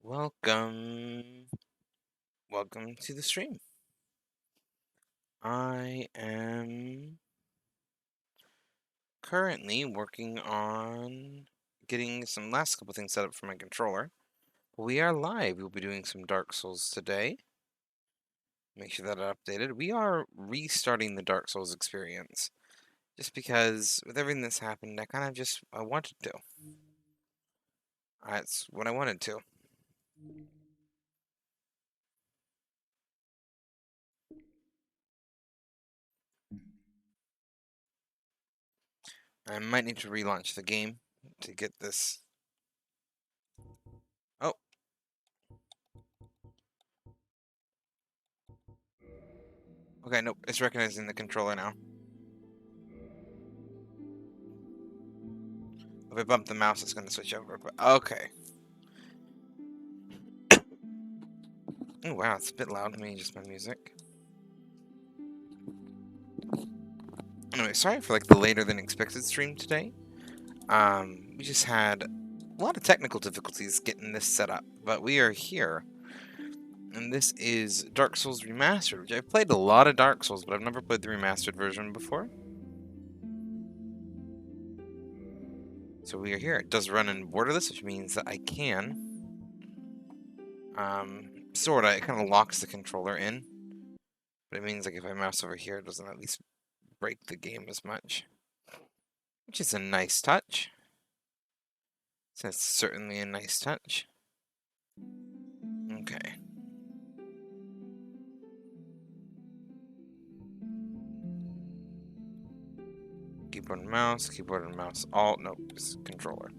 Welcome. Welcome to the stream. I am currently working on getting some last couple things set up for my controller. We are live. We'll be doing some Dark Souls today. Make sure that updated. We are restarting the Dark Souls experience. Just because with everything that's happened, I wanted to. That's what I wanted to. I might need to relaunch the game to get this. Oh. Okay, nope. It's recognizing the controller now. If I bump the mouse, it's going to switch over, but okay. Oh, wow, it's a bit loud. Let me adjust my music. Anyway, sorry for the later than expected stream today. We just had a lot of technical difficulties getting this set up, but we are here. And this is Dark Souls Remastered, which I've played a lot of Dark Souls, but I've never played the remastered version before. So we are here. It does run in borderless, which means that I can sorta, it kind of locks the controller in. But it means if I mouse over here, it doesn't at least break the game as much. Which is a nice touch. That's certainly a nice touch. Okay. Keyboard and mouse, alt, nope, it's controller.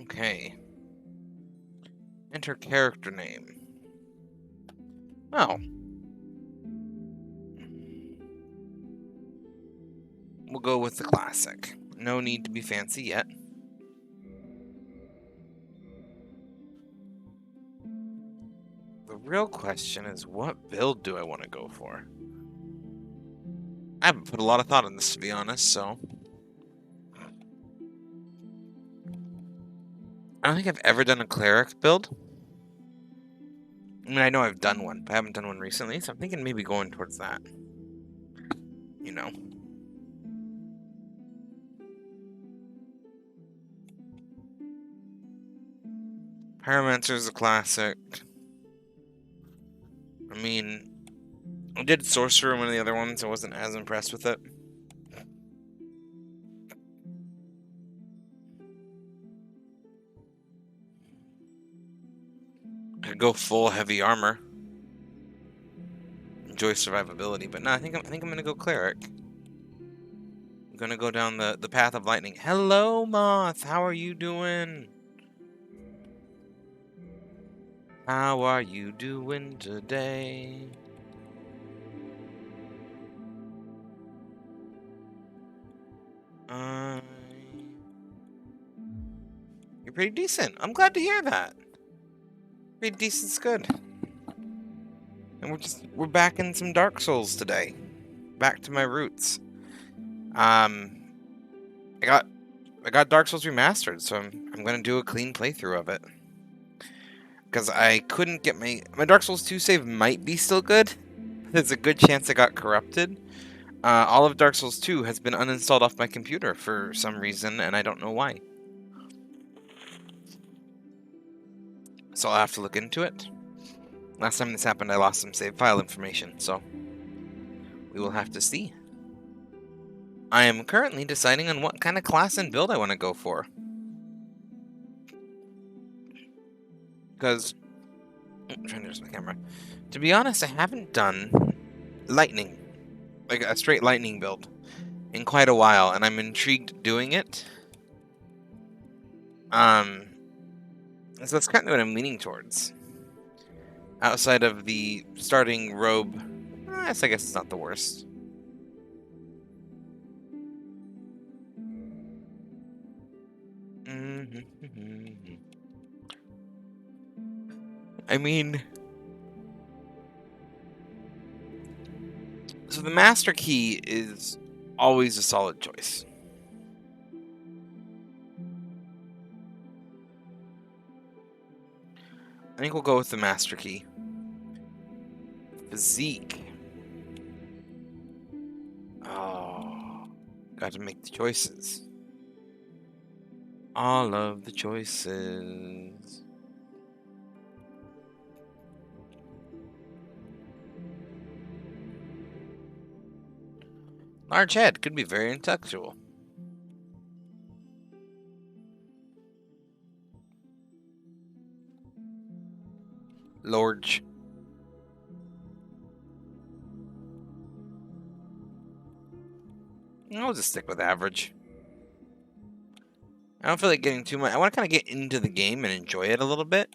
Okay. Enter character name. Oh. We'll go with the classic. No need to be fancy yet. The real question is, what build do I want to go for? I haven't put a lot of thought in this, to be honest, so... I don't think I've ever done a cleric build. I mean, I know I've done one, but I haven't done one recently, so I'm thinking maybe going towards that. You know. Pyromancer is a classic. I mean, I did Sorcerer in one of the other ones. I wasn't as impressed with it. I could go full heavy armor. Enjoy survivability, but no, I think I'm gonna go cleric. I'm gonna go down the path of lightning. Hello, Moth. How are you doing? How are you doing today? You're pretty decent. I'm glad to hear that. Pretty decent's good. And we're back in some Dark Souls today. Back to my roots. I got Dark Souls Remastered, so I'm gonna do a clean playthrough of it. Because I couldn't get my Dark Souls 2 save might be still good. There's a good chance it got corrupted. All of Dark Souls 2 has been uninstalled off my computer for some reason, and I don't know why. So I'll have to look into it. Last time this happened, I lost some save file information, so we will have to see. I am currently deciding on what kind of class and build I want to go for. Because, I'm trying to adjust my camera. To be honest, I haven't done lightning, like a straight lightning build, in quite a while, and I'm intrigued doing it. So that's kind of what I'm leaning towards. Outside of the starting robe, I guess it's not the worst. I mean, so the Master Key is always a solid choice. think we'll go with the master key. Physique. Oh, got to make the choices. All of the choices. Large head could be very intellectual. Large. I'll just stick with average. I don't feel like getting too much. I want to kind of get into the game and enjoy it a little bit.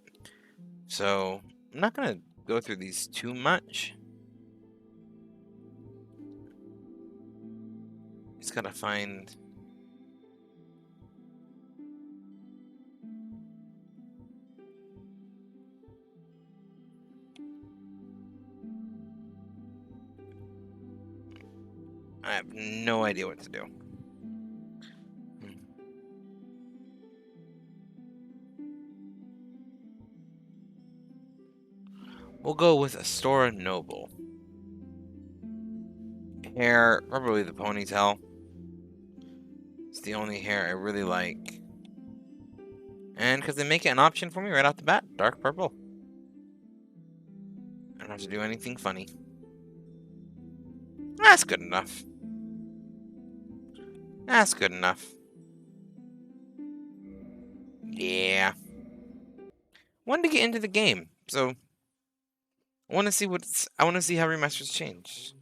So I'm not going to go through these too much. Just got to find... I have no idea what to do. We'll go with Astora Noble. Hair, probably the ponytail. It's the only hair I really like. And because they make it an option for me right off the bat, dark purple. I don't have to do anything funny. That's good enough. That's good enough. Yeah. Wanted to get into the game, so I want to see how remasters change.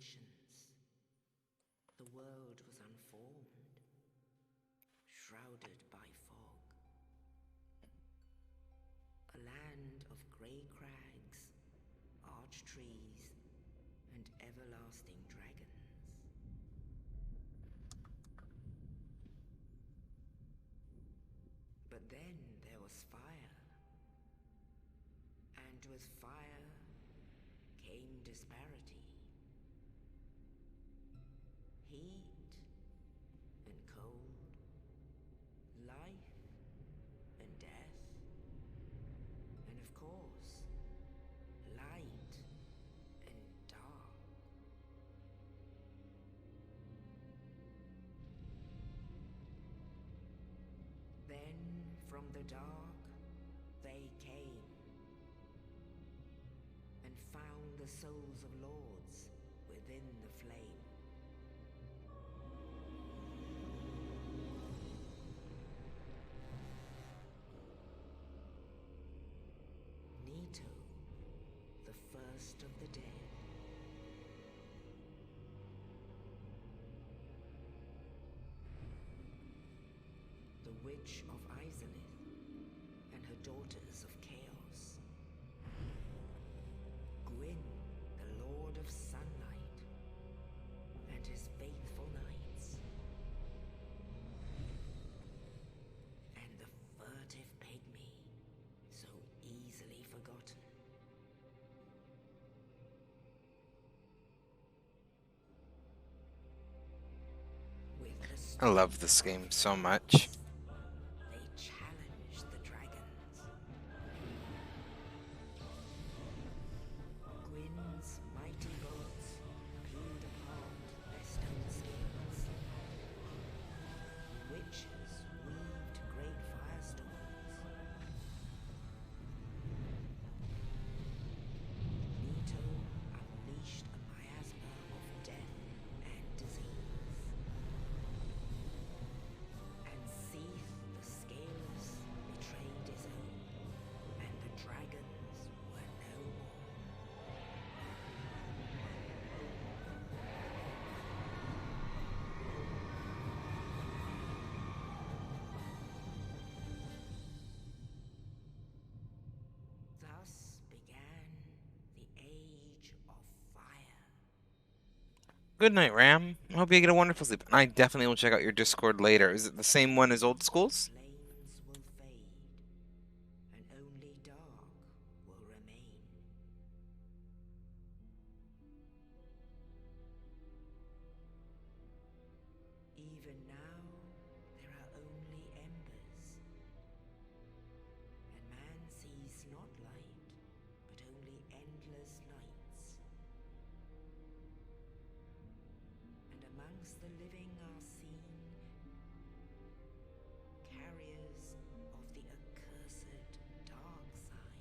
The world was unformed, shrouded by fog. A land of grey crags, arched trees, and everlasting dragons. But then there was fire. And with fire came disparity. Heat and cold, life and death, and of course, light and dark. Then from the dark they came and found the souls of lords within the flame. Nito, the first of the dead. The Witch of Izalith and her daughters of chaos. Gwyn, the Lord of Sunlight, and his faithful knights. And the furtive pygmy, so easily forgotten. With the I love this game so much. they challenged the dragons. Gwyn's mighty bolts peeled apart their stone skins. Witches weaved great firestorms. Nito unleashed a miasma of death and disease. And Seath the Scaleless betrayed his own, and the dragons were no more. Thus began the Age of Fire. Good night, Ram. I hope you get a wonderful sleep. And I definitely will check out your Discord later. Is it the same one as Old Schools? Flames will fade, and only dark will remain. Even now, there are only embers, and man sees not light, Amongst the living are seen carriers of the accursed dark side.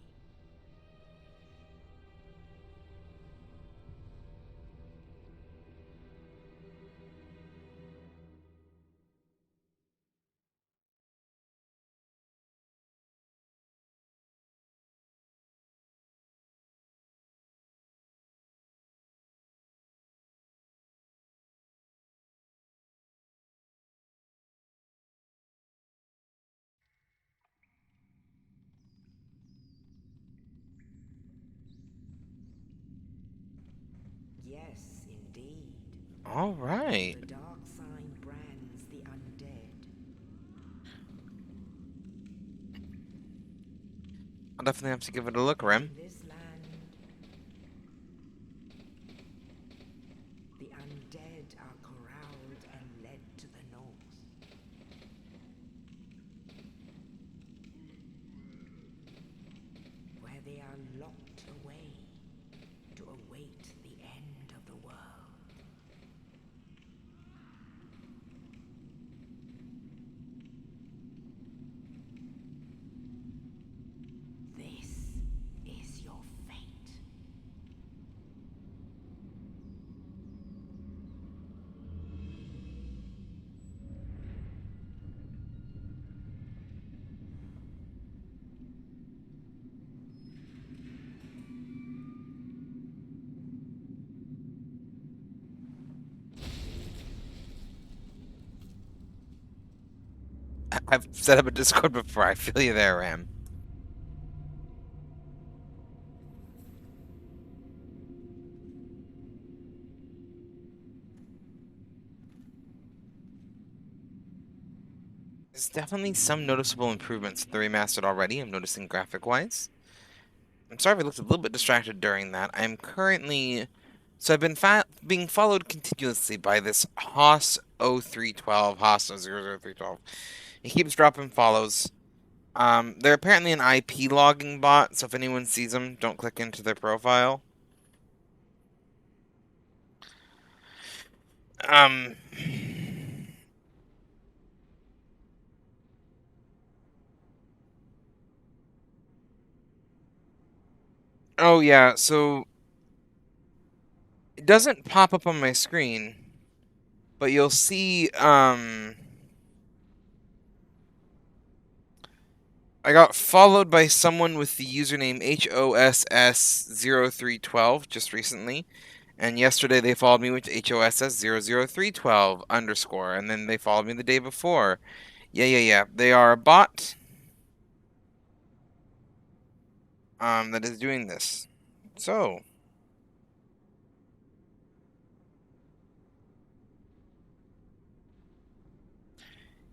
Yes, indeed. All right. The dark sign brands the undead. I'll definitely have to give it a look, And Rem. in this land, the undead are corralled and led to the north, where they are locked away to await the end of the world. This is your fate. I've set up a Discord before. I feel you there, Ram. There's definitely some noticeable improvements to the remastered already. I'm noticing graphic-wise. I'm sorry if I looked a little bit distracted during that. I'm currently... So I've been being followed continuously by this Haas 0312, Haas 00312. He keeps dropping follows. They're apparently an IP logging bot, so if anyone sees them, don't click into their profile. Um... Oh yeah, so it doesn't pop up on my screen, but you'll see, I got followed by someone with the username HOSS0312 just recently, and yesterday they followed me with HOSS00312 underscore, and then they followed me the day before. Yeah. They are a bot, that is doing this. So,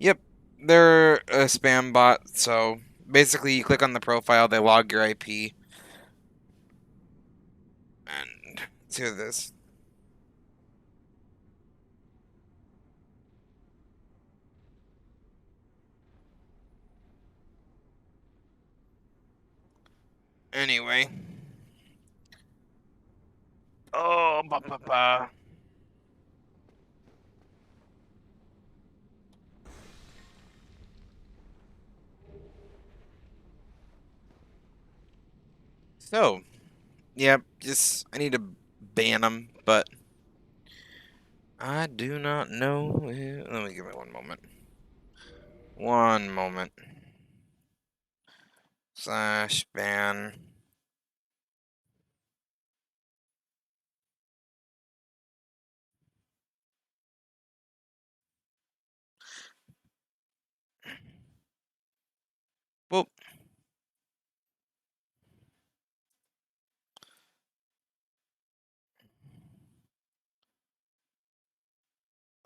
yep, they're a spam bot, so basically you click on the profile, they log your IP, and let's hear this. Anyway. Oh, ba ba ba. So, yep, just I need to ban them, but I do not know. Let me give it one moment. One moment. Slash ban. Whoop.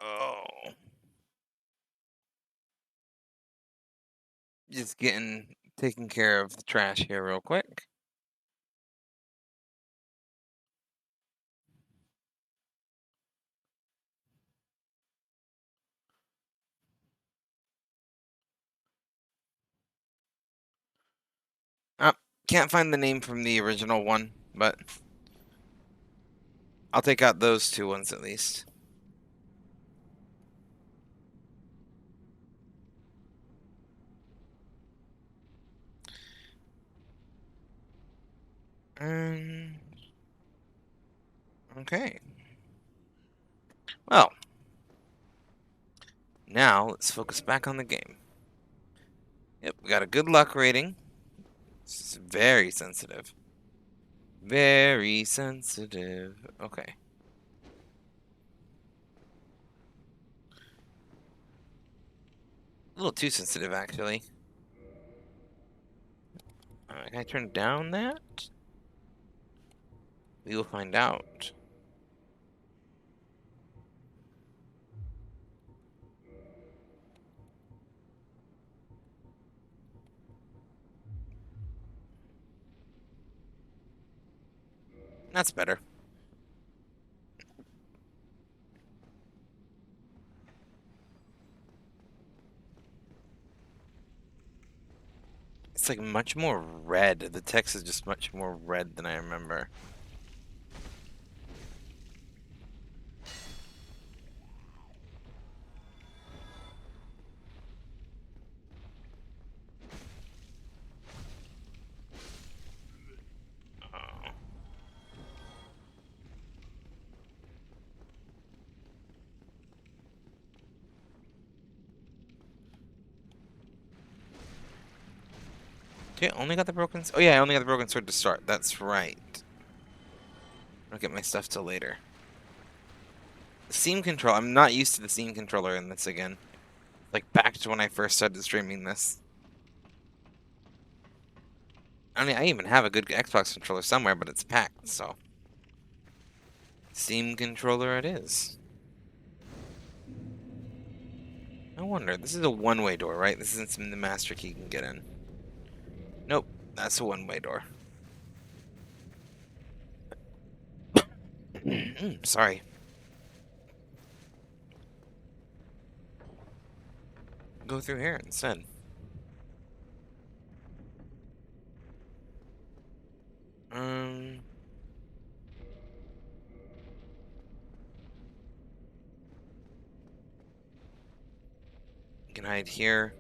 Oh. Just taking care of the trash here real quick. Oh, can't find the name from the original one, but I'll take out those two ones at least. Um, okay. Well, now let's focus back on the game. Yep, we got a good luck rating. This is very sensitive. Very sensitive. Okay. A little too sensitive, actually. Can I turn down that? We will find out. That's better. It's like much more red. The text is just much more red than I remember. Oh. Okay, only got the broken. Oh yeah, I only got the broken sword to start. That's right. I'll get my stuff till later. The Steam control. I'm not used to the Steam controller in this again. Like back to when I first started streaming this. I mean, I even have a good Xbox controller somewhere, but it's packed. So Steam controller it is. I wonder. This is a one-way door, right? This isn't something the master key can get in. Nope, that's a one-way door. Sorry. Go through here instead. Um, you can hide here.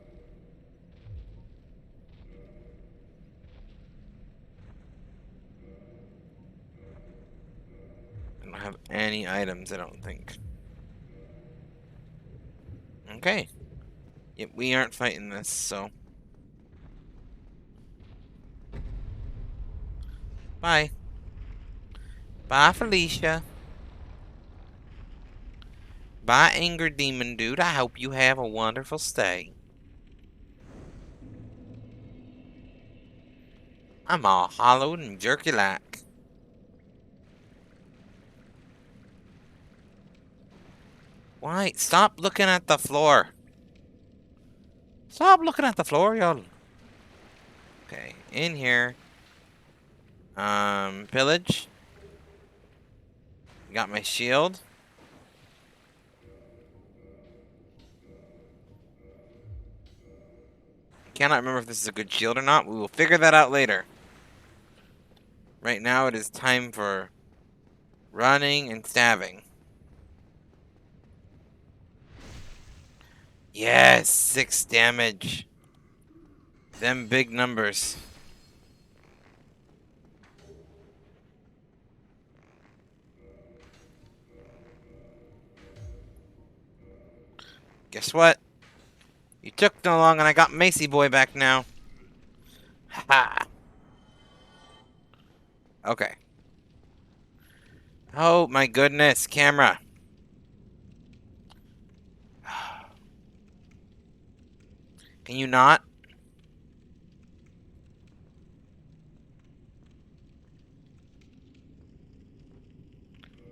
I don't have any items, I don't think. Okay. Yep, we aren't fighting this, so. Bye. Bye, Felicia. Bye, Anger Demon Dude. I hope you have a wonderful stay. I'm all hollowed and jerky like. Why? Stop looking at the floor. Stop looking at the floor, y'all. Okay, in here. Pillage. Got my shield. Cannot remember if this is a good shield or not. We will figure that out later. Right now it is time for running and stabbing. Yes, 6 damage. Them big numbers. Guess what? You took no long and I got Macy Boy back now. Ha! Okay. Oh my goodness, camera. Can you not?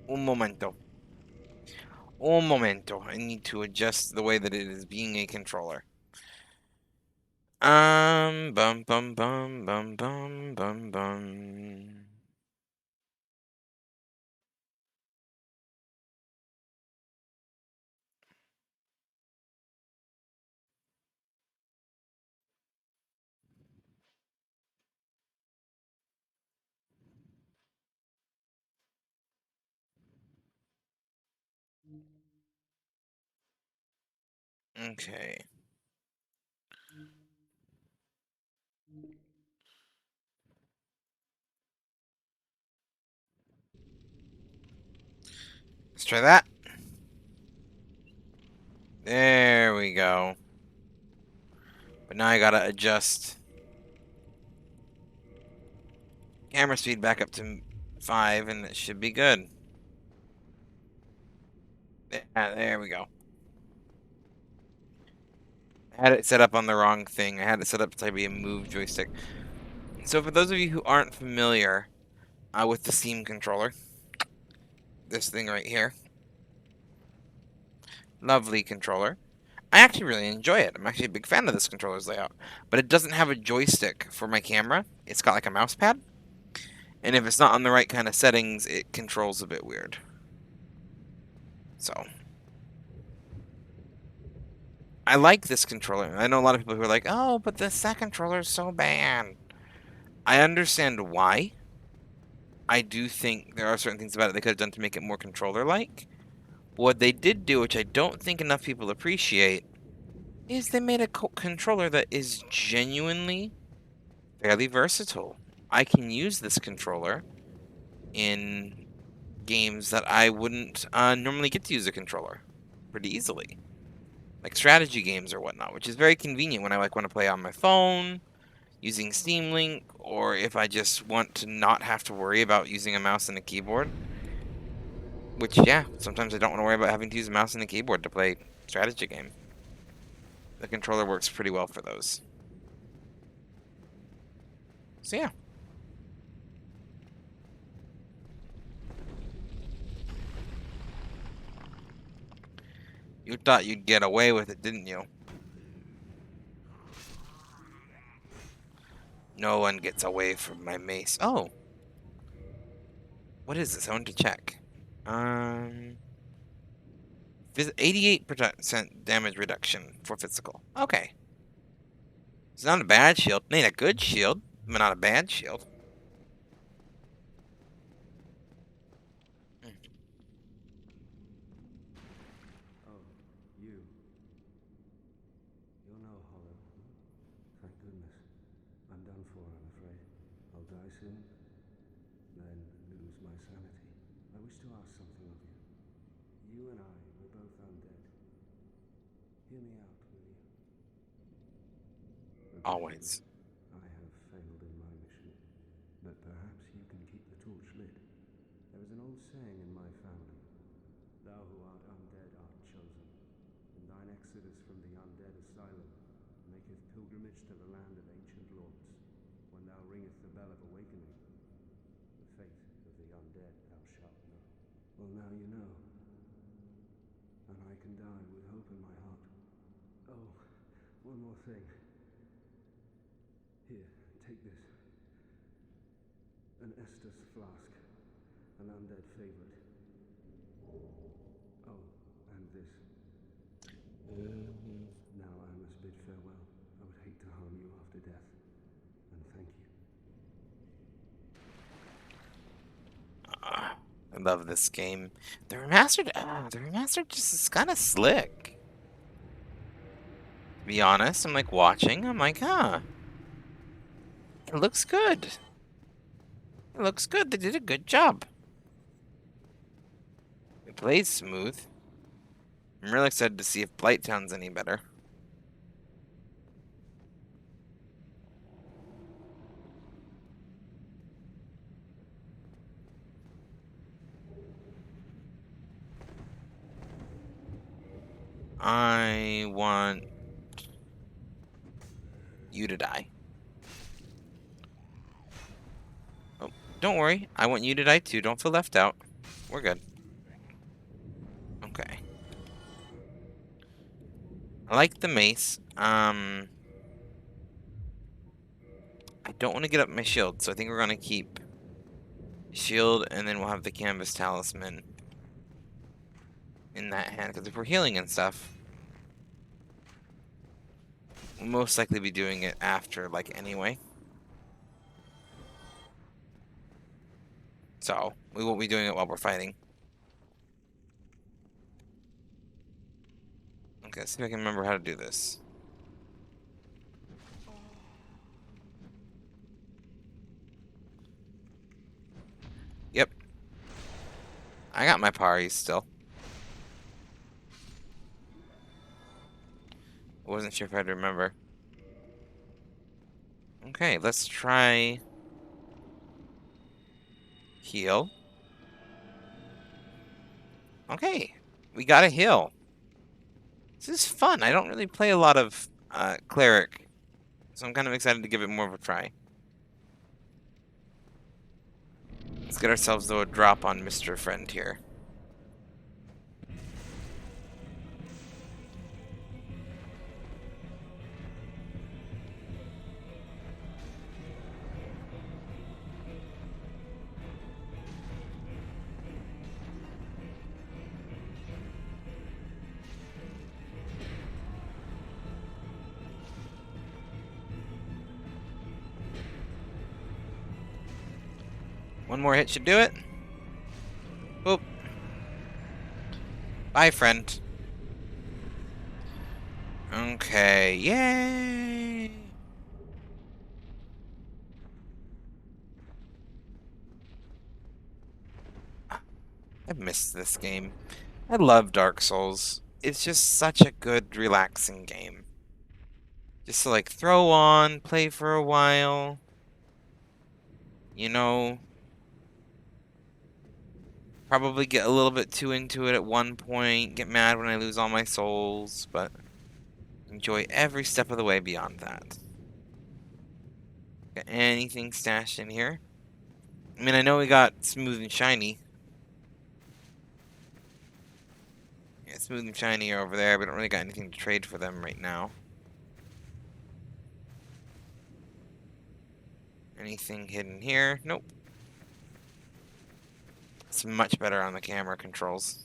Un momento. Un momento. I need to adjust the way that it is being a controller. Bum bum bum bum bum bum bum. Okay. Let's try that. There we go. But now I gotta adjust camera speed back up to 5, and it should be good. Yeah, there we go. I had it set up on the wrong thing. I had it set up to be a move joystick. So for those of you who aren't familiar with the Steam controller, this thing right here, lovely controller. I actually really enjoy it. I'm actually a big fan of this controller's layout, but it doesn't have a joystick for my camera. It's got like a mouse pad, and if it's not on the right kind of settings, it controls a bit weird. So I like this controller. I know a lot of people who are like, "Oh, but that controller is so bad." I understand why. I do think there are certain things about it they could have done to make it more controller-like. What they did do, which I don't think enough people appreciate, is they made a controller that is genuinely fairly versatile. I can use this controller in games that I wouldn't normally get to use a controller pretty easily, like strategy games or whatnot, which is very convenient when I want to play on my phone using Steam Link, or if I just want to not have to worry about using a mouse and a keyboard. Which, yeah, sometimes I don't want to worry about having to use a mouse and a keyboard to play strategy game. The controller works pretty well for those. So yeah. You thought you'd get away with it, didn't you? No one gets away from my mace. Oh, what is this? I want to check. 88% damage reduction for physical. Okay. It's not a bad shield. It ain't a good shield, but not a bad shield. Oh, you. You're no hollow. Thank goodness. I'm done for, I'm afraid. I'll die soon, then lose my sanity. I wish to ask something of you. You and I were both undead. Hear me out, will you? Admittedly, Always. I have failed in my mission, but perhaps you can keep the torch lit. There is an old saying in my family. Thou who art undead art chosen, and thine exodus from the undead asylum maketh pilgrimage to the land of ancient lords. When thou ringest the bell of awakening, the fate of the undead thou shalt know. Well, now you know, and I can die with hope in my heart. Oh, one more thing. Here, take this. An Estus flask, an undead favorite. Oh, and this. Now I must bid farewell. I would hate to harm you after death. And thank you. I love this game. The remastered just is kind of slick. To be honest, I'm like watching. I'm like, huh. It looks good. It looks good. They did a good job. It plays smooth. I'm really excited to see if Blighttown's any better. I want you to die. Oh, don't worry. I want you to die too. Don't feel left out. We're good. Okay. I like the mace. I don't want to get up my shield, so I think we're gonna keep shield, and then we'll have the canvas talisman in that hand. Because if we're healing and stuff, we'll most likely be doing it after, like, anyway. So we won't be doing it while we're fighting. Okay, let's see if I can remember how to do this. Yep. I got my parries still. wasn't sure if I'd remember. Okay, let's try heal. Okay, we got a heal. This is fun. I don't really play a lot of cleric, so I'm kind of excited to give it more of a try. Let's get ourselves, though, a drop on Mr. Friend here. One more hit should do it. Boop. Bye, friend. Okay, yay! I've missed this game. I love Dark Souls. It's just such a good, relaxing game. Just to, like, throw on, play for a while. You know, probably get a little bit too into it at one point, get mad when I lose all my souls, but enjoy every step of the way beyond that. Got anything stashed in here? I mean, I know we got smooth and shiny. Yeah, smooth and shiny are over there. We don't really got anything to trade for them right now. Anything hidden here? Nope. It's much better on the camera controls.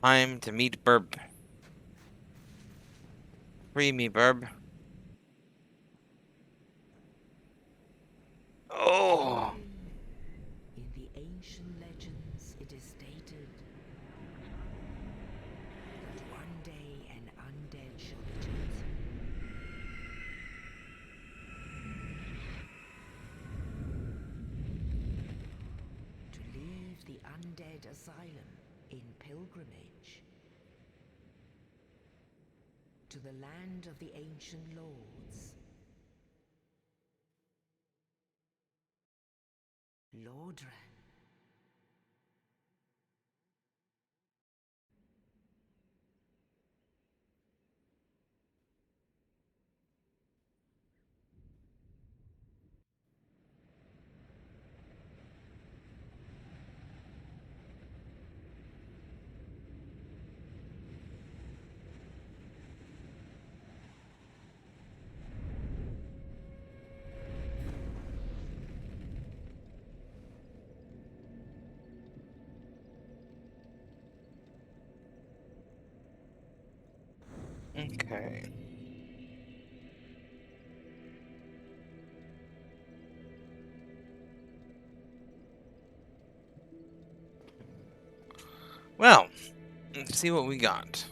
Time to meet Burb. Free me, Burb. Oh! In the ancient legends, it is stated that one day an undead shall be chosen. To leave the undead asylum in pilgrimage to the land of the ancient lords. Lordran. Okay. Well, let's see what we got.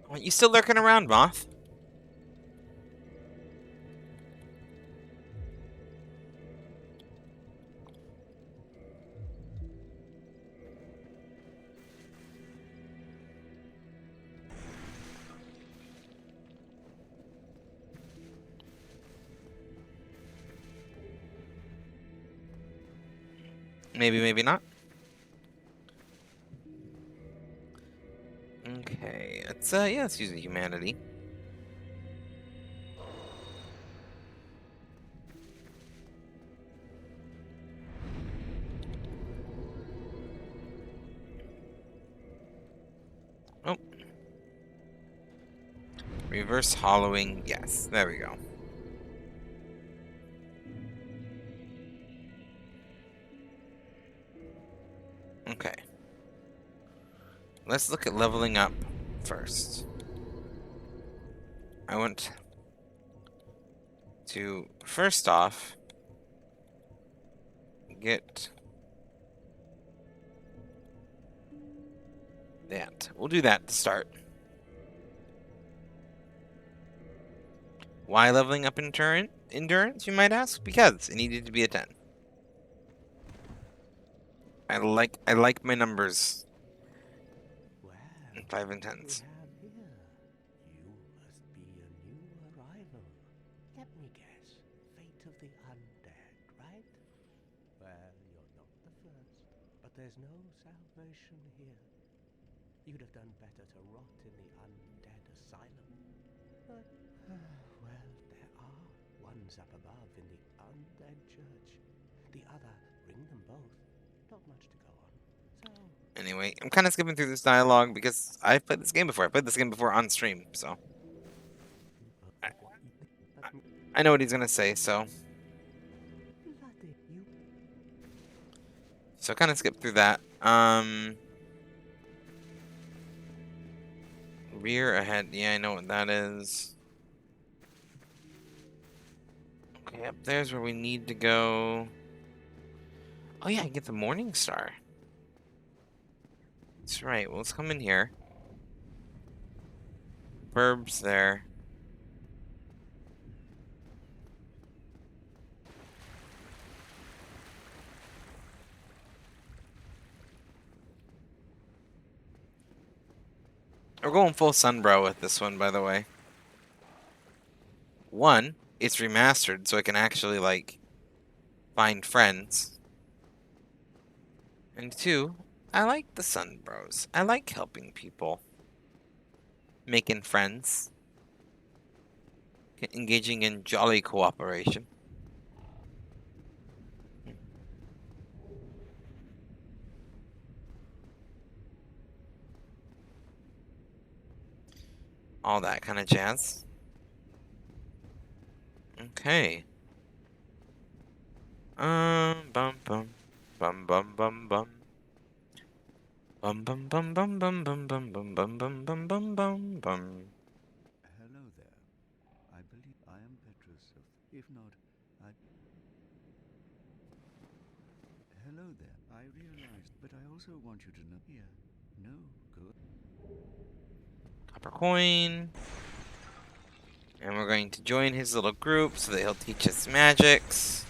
Are you still lurking around, Moth? Maybe, maybe not. Okay, let's use the humanity. Oh. Reverse hollowing, yes, there we go. Okay. Let's look at leveling up first. I want to, first off, get that. We'll do that to start. Why leveling up endurance, you might ask? Because it needed to be a 10. I like my numbers. Well, 5 and what do we 10s. have here? You must be a new arrival. Let me guess. Fate of the undead, right? Well, you're not the first, but there's no salvation here. You'd have done better to rot in the undead asylum. But, well, there are ones up above in the undead church. The other, ring them both. Not much to go on. So, Anyway, I'm kind of skipping through this dialogue because I've played this game before. I played this game before on stream, so I, but I know what he's gonna say. bloody, you So kind of skip through that. Rear ahead. Yeah, I know what that is. Okay, up there's where we need to go. Oh yeah, I get the Morning Star. That's right. Well, let's come in here. Verbs there. We're going full Sunbrow with this one, by the way. One, it's remastered, so I can actually, like, find friends. And two, I like the Sunbros. I like helping people. Making friends. Engaging in jolly cooperation. All that kind of jazz. Okay. Bum bum. Bum bum bum bum. Bum bum bum bum bum bum bum bum bum bum bum bum bum bum. Hello there. I believe I am Petrus of. If not, I. Hello there. I realized, but I also want you to know. Here. No, good. Copper coin. And we're going to join his little group so that he'll teach us magics.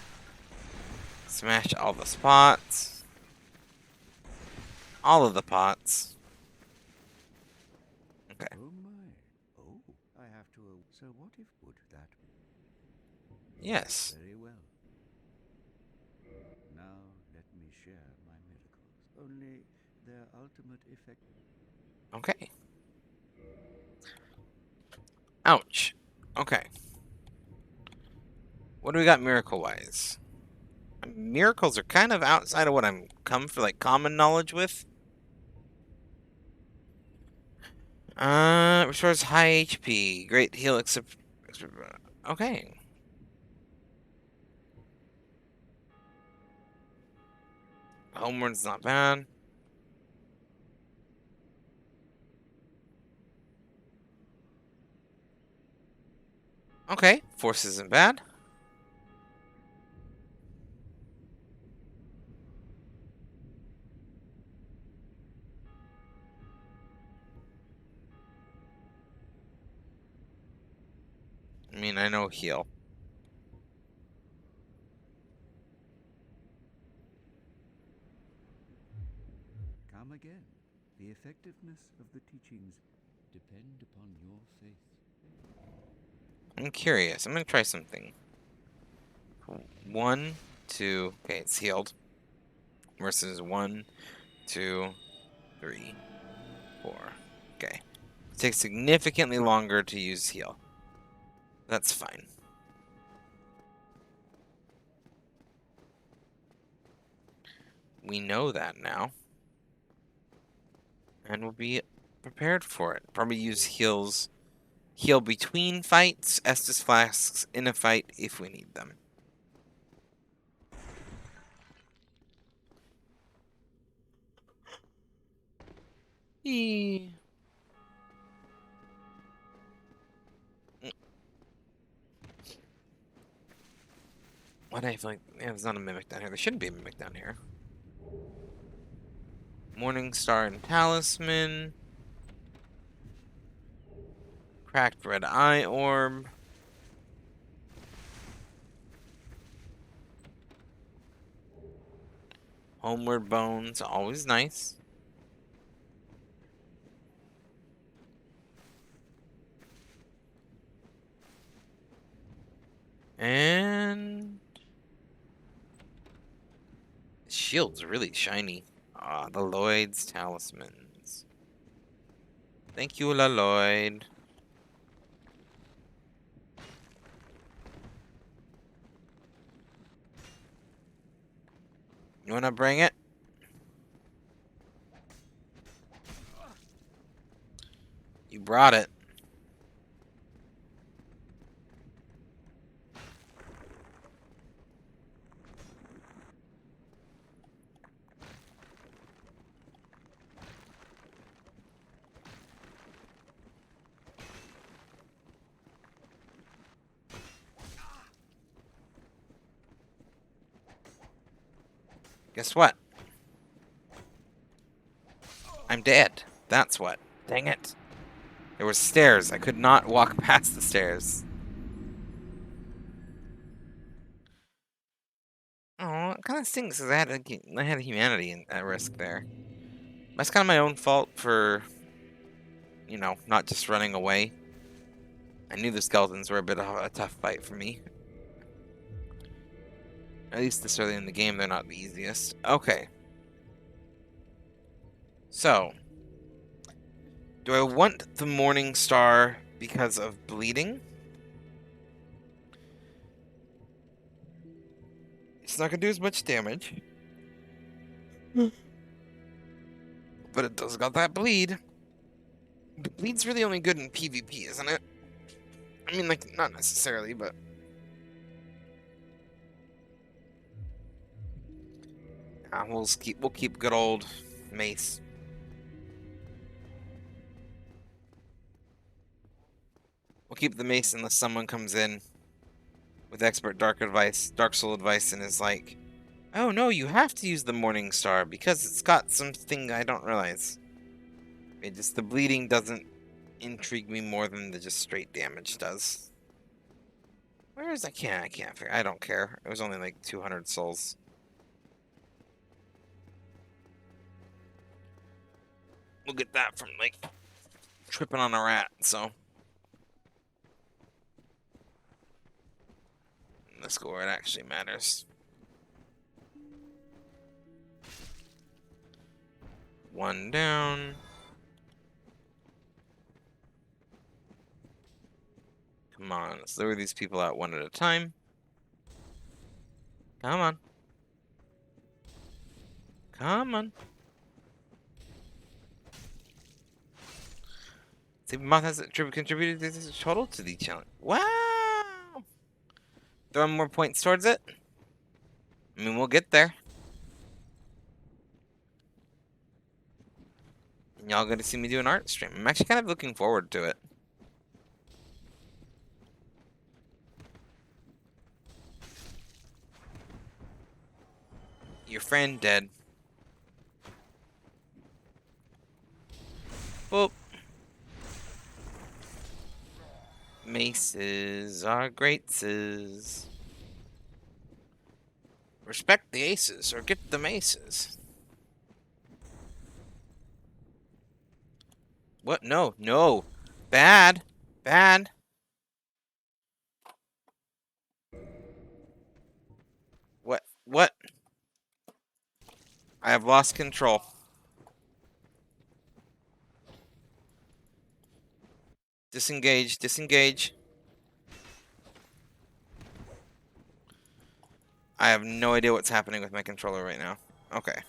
Smash all the spots. All of the pots. Okay. Oh my. Oh, I have to. So what if would that? Yes. Very well. Now let me share my miracles. Only their ultimate effect. Okay. Ouch. Okay. What do we got miracle-wise? Miracles are kind of outside of what I'm come for, like, common knowledge with. Restores high HP. Great heal except... Okay. Homeward's not bad. Okay. Force isn't bad. I mean, I know heal. Come again. The effectiveness of the teachings depend upon your faith. I'm curious. I'm gonna try something. 1, 2. Okay, it's healed. Versus 1, 2, 3, 4. Okay. It takes significantly longer to use heal. That's fine. We know that now. And we'll be prepared for it. Probably use heal between fights, Estus flasks in a fight if we need them. Eee. Why do I feel like there's not a mimic down here? There shouldn't be a mimic down here. Morning Star and Talisman. Cracked red eye orb. Homeward bones, always nice. And shield's really shiny. Ah, the Lloyd's talismans. Thank you, La Lloyd. You wanna bring it? You brought it. Guess what? I'm dead. That's what. Dang it. There were stairs. I could not walk past the stairs. Oh, it kind of stinks because I had humanity at risk there. That's kind of my own fault for, not just running away. I knew the skeletons were a bit of a tough fight for me. At least this early in the game, they're not the easiest. Okay. So, do I want the Morning Star because of bleeding? It's not going to do as much damage. But it does got that bleed. The bleed's really only good in PvP, isn't it? I mean, like, not necessarily, but... we'll keep good old mace. We'll keep the mace unless someone comes in with expert Dark Soul advice, and is like, "Oh no, you have to use the Morning Star because it's got something I don't realize." The bleeding doesn't intrigue me more than the just straight damage does. Where is I can't figure. I don't care. It was only like 200 souls. We'll get that from like tripping on a rat. So let's go where it actually matters. One down. Come on, let's lure these people out one at a time. Come on. Come on. See, Moth has contributed this total to the challenge. Wow! Throwing more points towards it? I mean, we'll get there. And y'all gonna see me do an art stream. I'm actually kind of looking forward to it. Your friend dead. Boop. Maces are greatses. Respect the aces or get the maces. What? No, no. Bad. Bad. What? What? I have lost control. Disengage, disengage. I have no idea what's happening with my controller right now. Okay.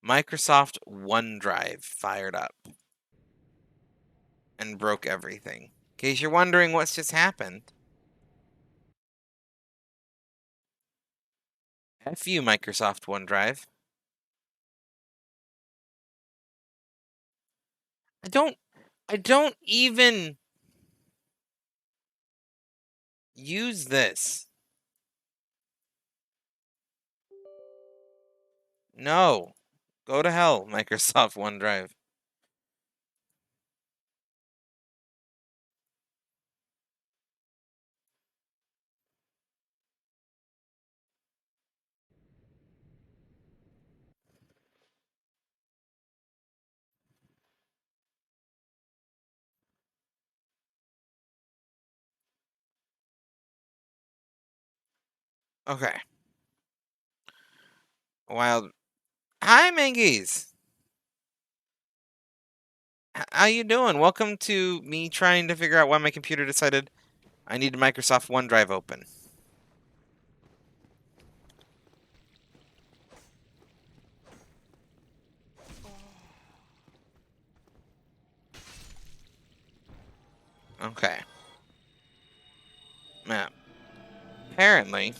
Microsoft OneDrive fired up and broke everything. In case you're wondering what's just happened. F you, Microsoft OneDrive. I don't even use this. No. Go to hell, Microsoft OneDrive. Okay. Wild. Hi, Mangies. How you doing? Welcome to me trying to figure out why my computer decided I need Microsoft OneDrive open. Okay. Map. Apparently.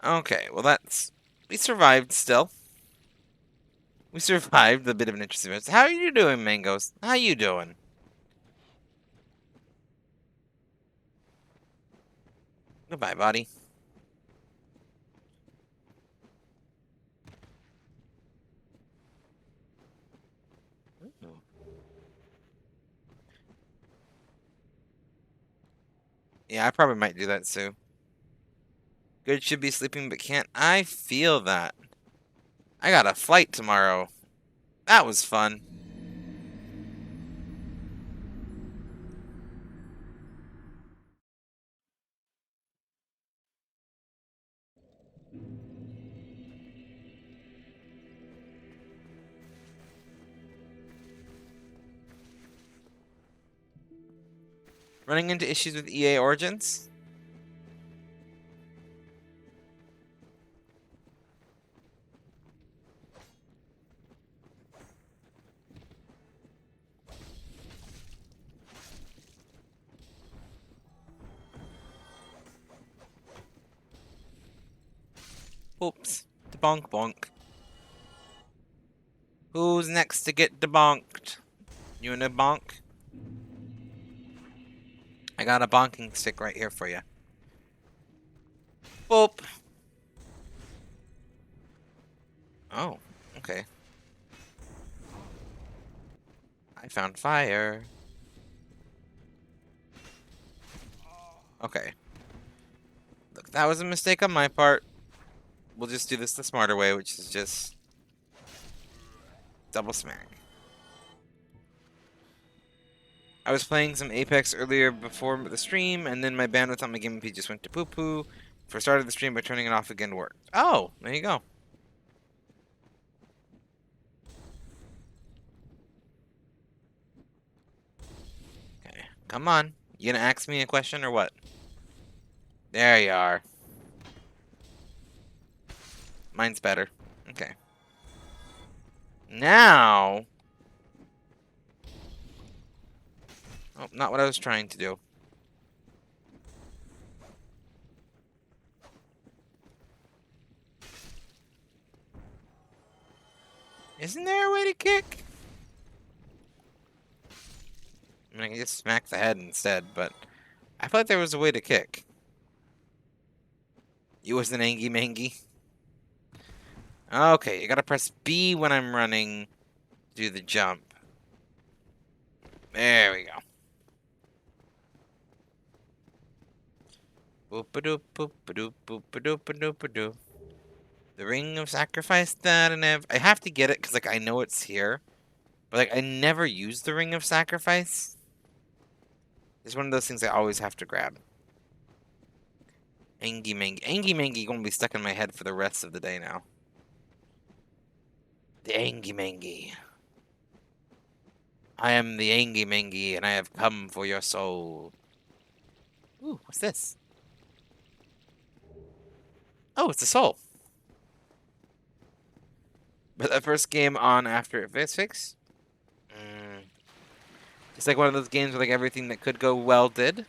Okay, well that's... We survived still. We survived a bit of an interesting mess. How are you doing, Mangoes? How you doing? Goodbye, buddy. Ooh. Yeah, I probably might do that soon. Good should be sleeping, but can't. I feel that. I got a flight tomorrow. That was fun. Running into issues with EA Origins? Oops. Debonk bonk. Who's next to get debunked? You in a bonk? I got a bonking stick right here for you. Boop. Oh, okay. I found fire. Okay. Look, that was a mistake on my part. We'll just do this the smarter way, which is just double smack. I was playing some Apex earlier before the stream, and then my bandwidth on my Game PC just went to poo-poo. For start of the stream, but turning it off again worked. Oh, there you go. Okay, come on. You gonna ask me a question or what? There you are. Mine's better. Okay. Now... Oh, not what I was trying to do. Isn't there a way to kick? I mean, I can just smack the head instead, but I thought there was a way to kick. You was an angy mangy. Okay, you gotta press B when I'm running to do the jump. There we go. Boop-a-doop, boop-a-doop, boop-a-doop, boop-a-doop. The Ring of Sacrifice that I have to get it because like I know it's here. But like I never use the Ring of Sacrifice. It's one of those things I always have to grab. Angy Mangy. Angy Mangy gonna be stuck in my head for the rest of the day now. The Angy Mangy. I am the Angy Mangy and I have come for your soul. Ooh, what's this? Oh, it's a soul. But the first game on after it's fixed? It's like one of those games where like everything that could go well did.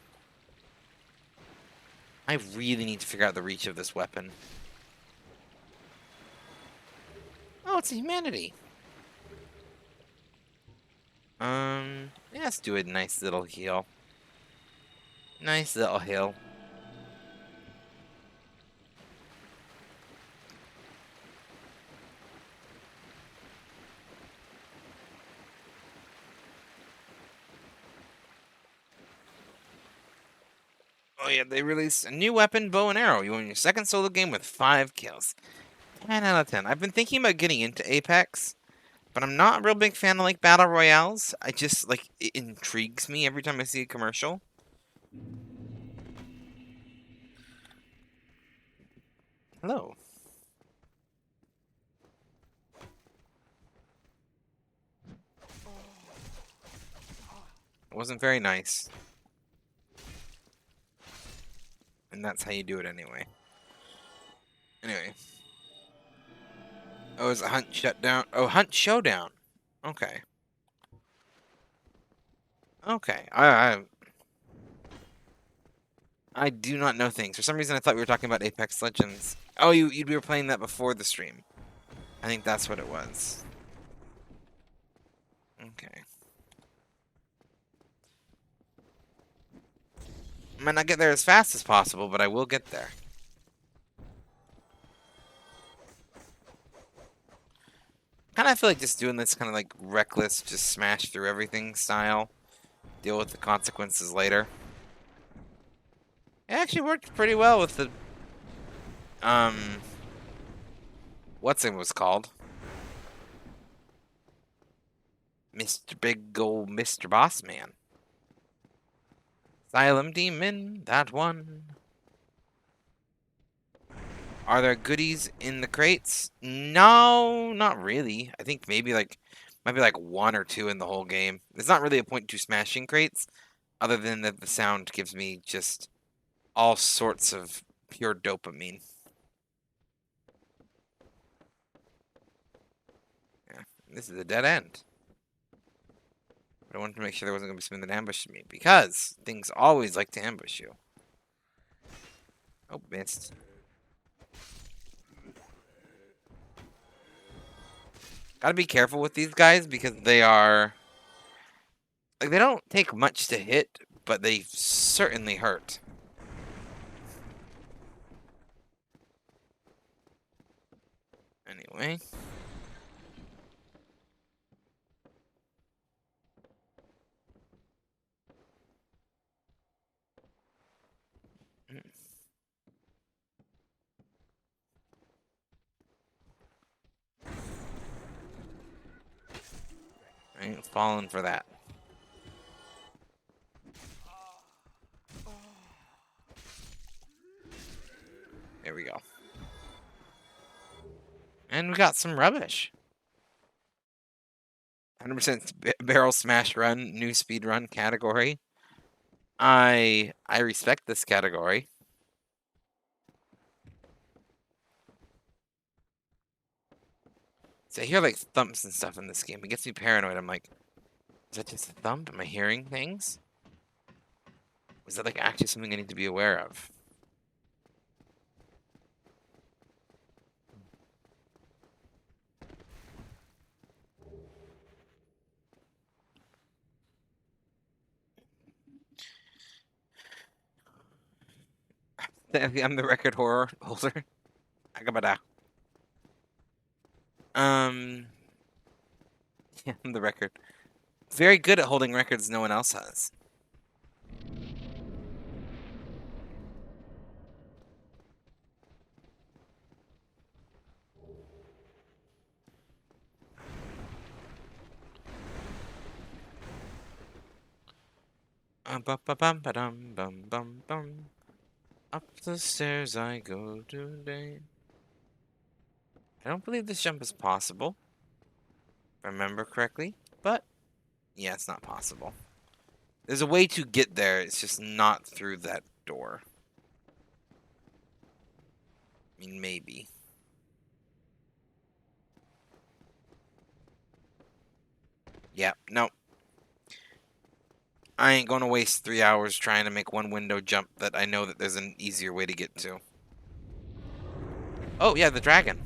I really need to figure out the reach of this weapon. Oh, it's a humanity. Yeah, let's do a nice little heal. Nice little heal. Oh yeah, they released a new weapon, bow and arrow. You won your second solo game with 5 kills. 10 out of 10. I've been thinking about getting into Apex, but I'm not a real big fan of like battle royales. I just like it intrigues me every time I see a commercial. Hello. It wasn't very nice. And that's how you do it anyway. Anyway. Oh, is a hunt shutdown? Oh, hunt showdown. Okay. Okay. I do not know things. For some reason, I thought we were talking about Apex Legends. Oh, you were playing that before the stream. I think that's what it was. Okay. I might not get there as fast as possible, but I will get there. Kind of feel like just doing this kind of like reckless, just smash through everything style. Deal with the consequences later. It actually worked pretty well with the what's it was called? Mr. Big Ol' Mr. Boss Man. Asylum Demon, that one. Are there goodies in the crates? No, not really. I think maybe like might be like one or two in the whole game. There's not really a point to smashing crates, other than that the sound gives me just all sorts of pure dopamine. Yeah, this is a dead end. But I wanted to make sure there wasn't going to be something that ambushed me, because things always like to ambush you. Oh, missed. Gotta be careful with these guys because they are... Like, they don't take much to hit, but they certainly hurt. Anyway. I ain't falling for that. There we go. And we got some rubbish. 100% barrel smash run, new speed run category. I respect this category. So I hear like thumps and stuff in this game. It gets me paranoid. I'm like, is that just a thump? Am I hearing things? Is that like actually something I need to be aware of? I'm the record horror holder. Agabada. Yeah, I'm the record. Very good at holding records no one else has. Bum bum bum bum. Up the stairs I go today. I don't believe this jump is possible, if I remember correctly, but yeah, it's not possible. There's a way to get there, it's just not through that door. I mean, maybe. Yeah, no. I ain't gonna waste 3 hours trying to make one window jump that I know that there's an easier way to get to. Oh, yeah, the dragon.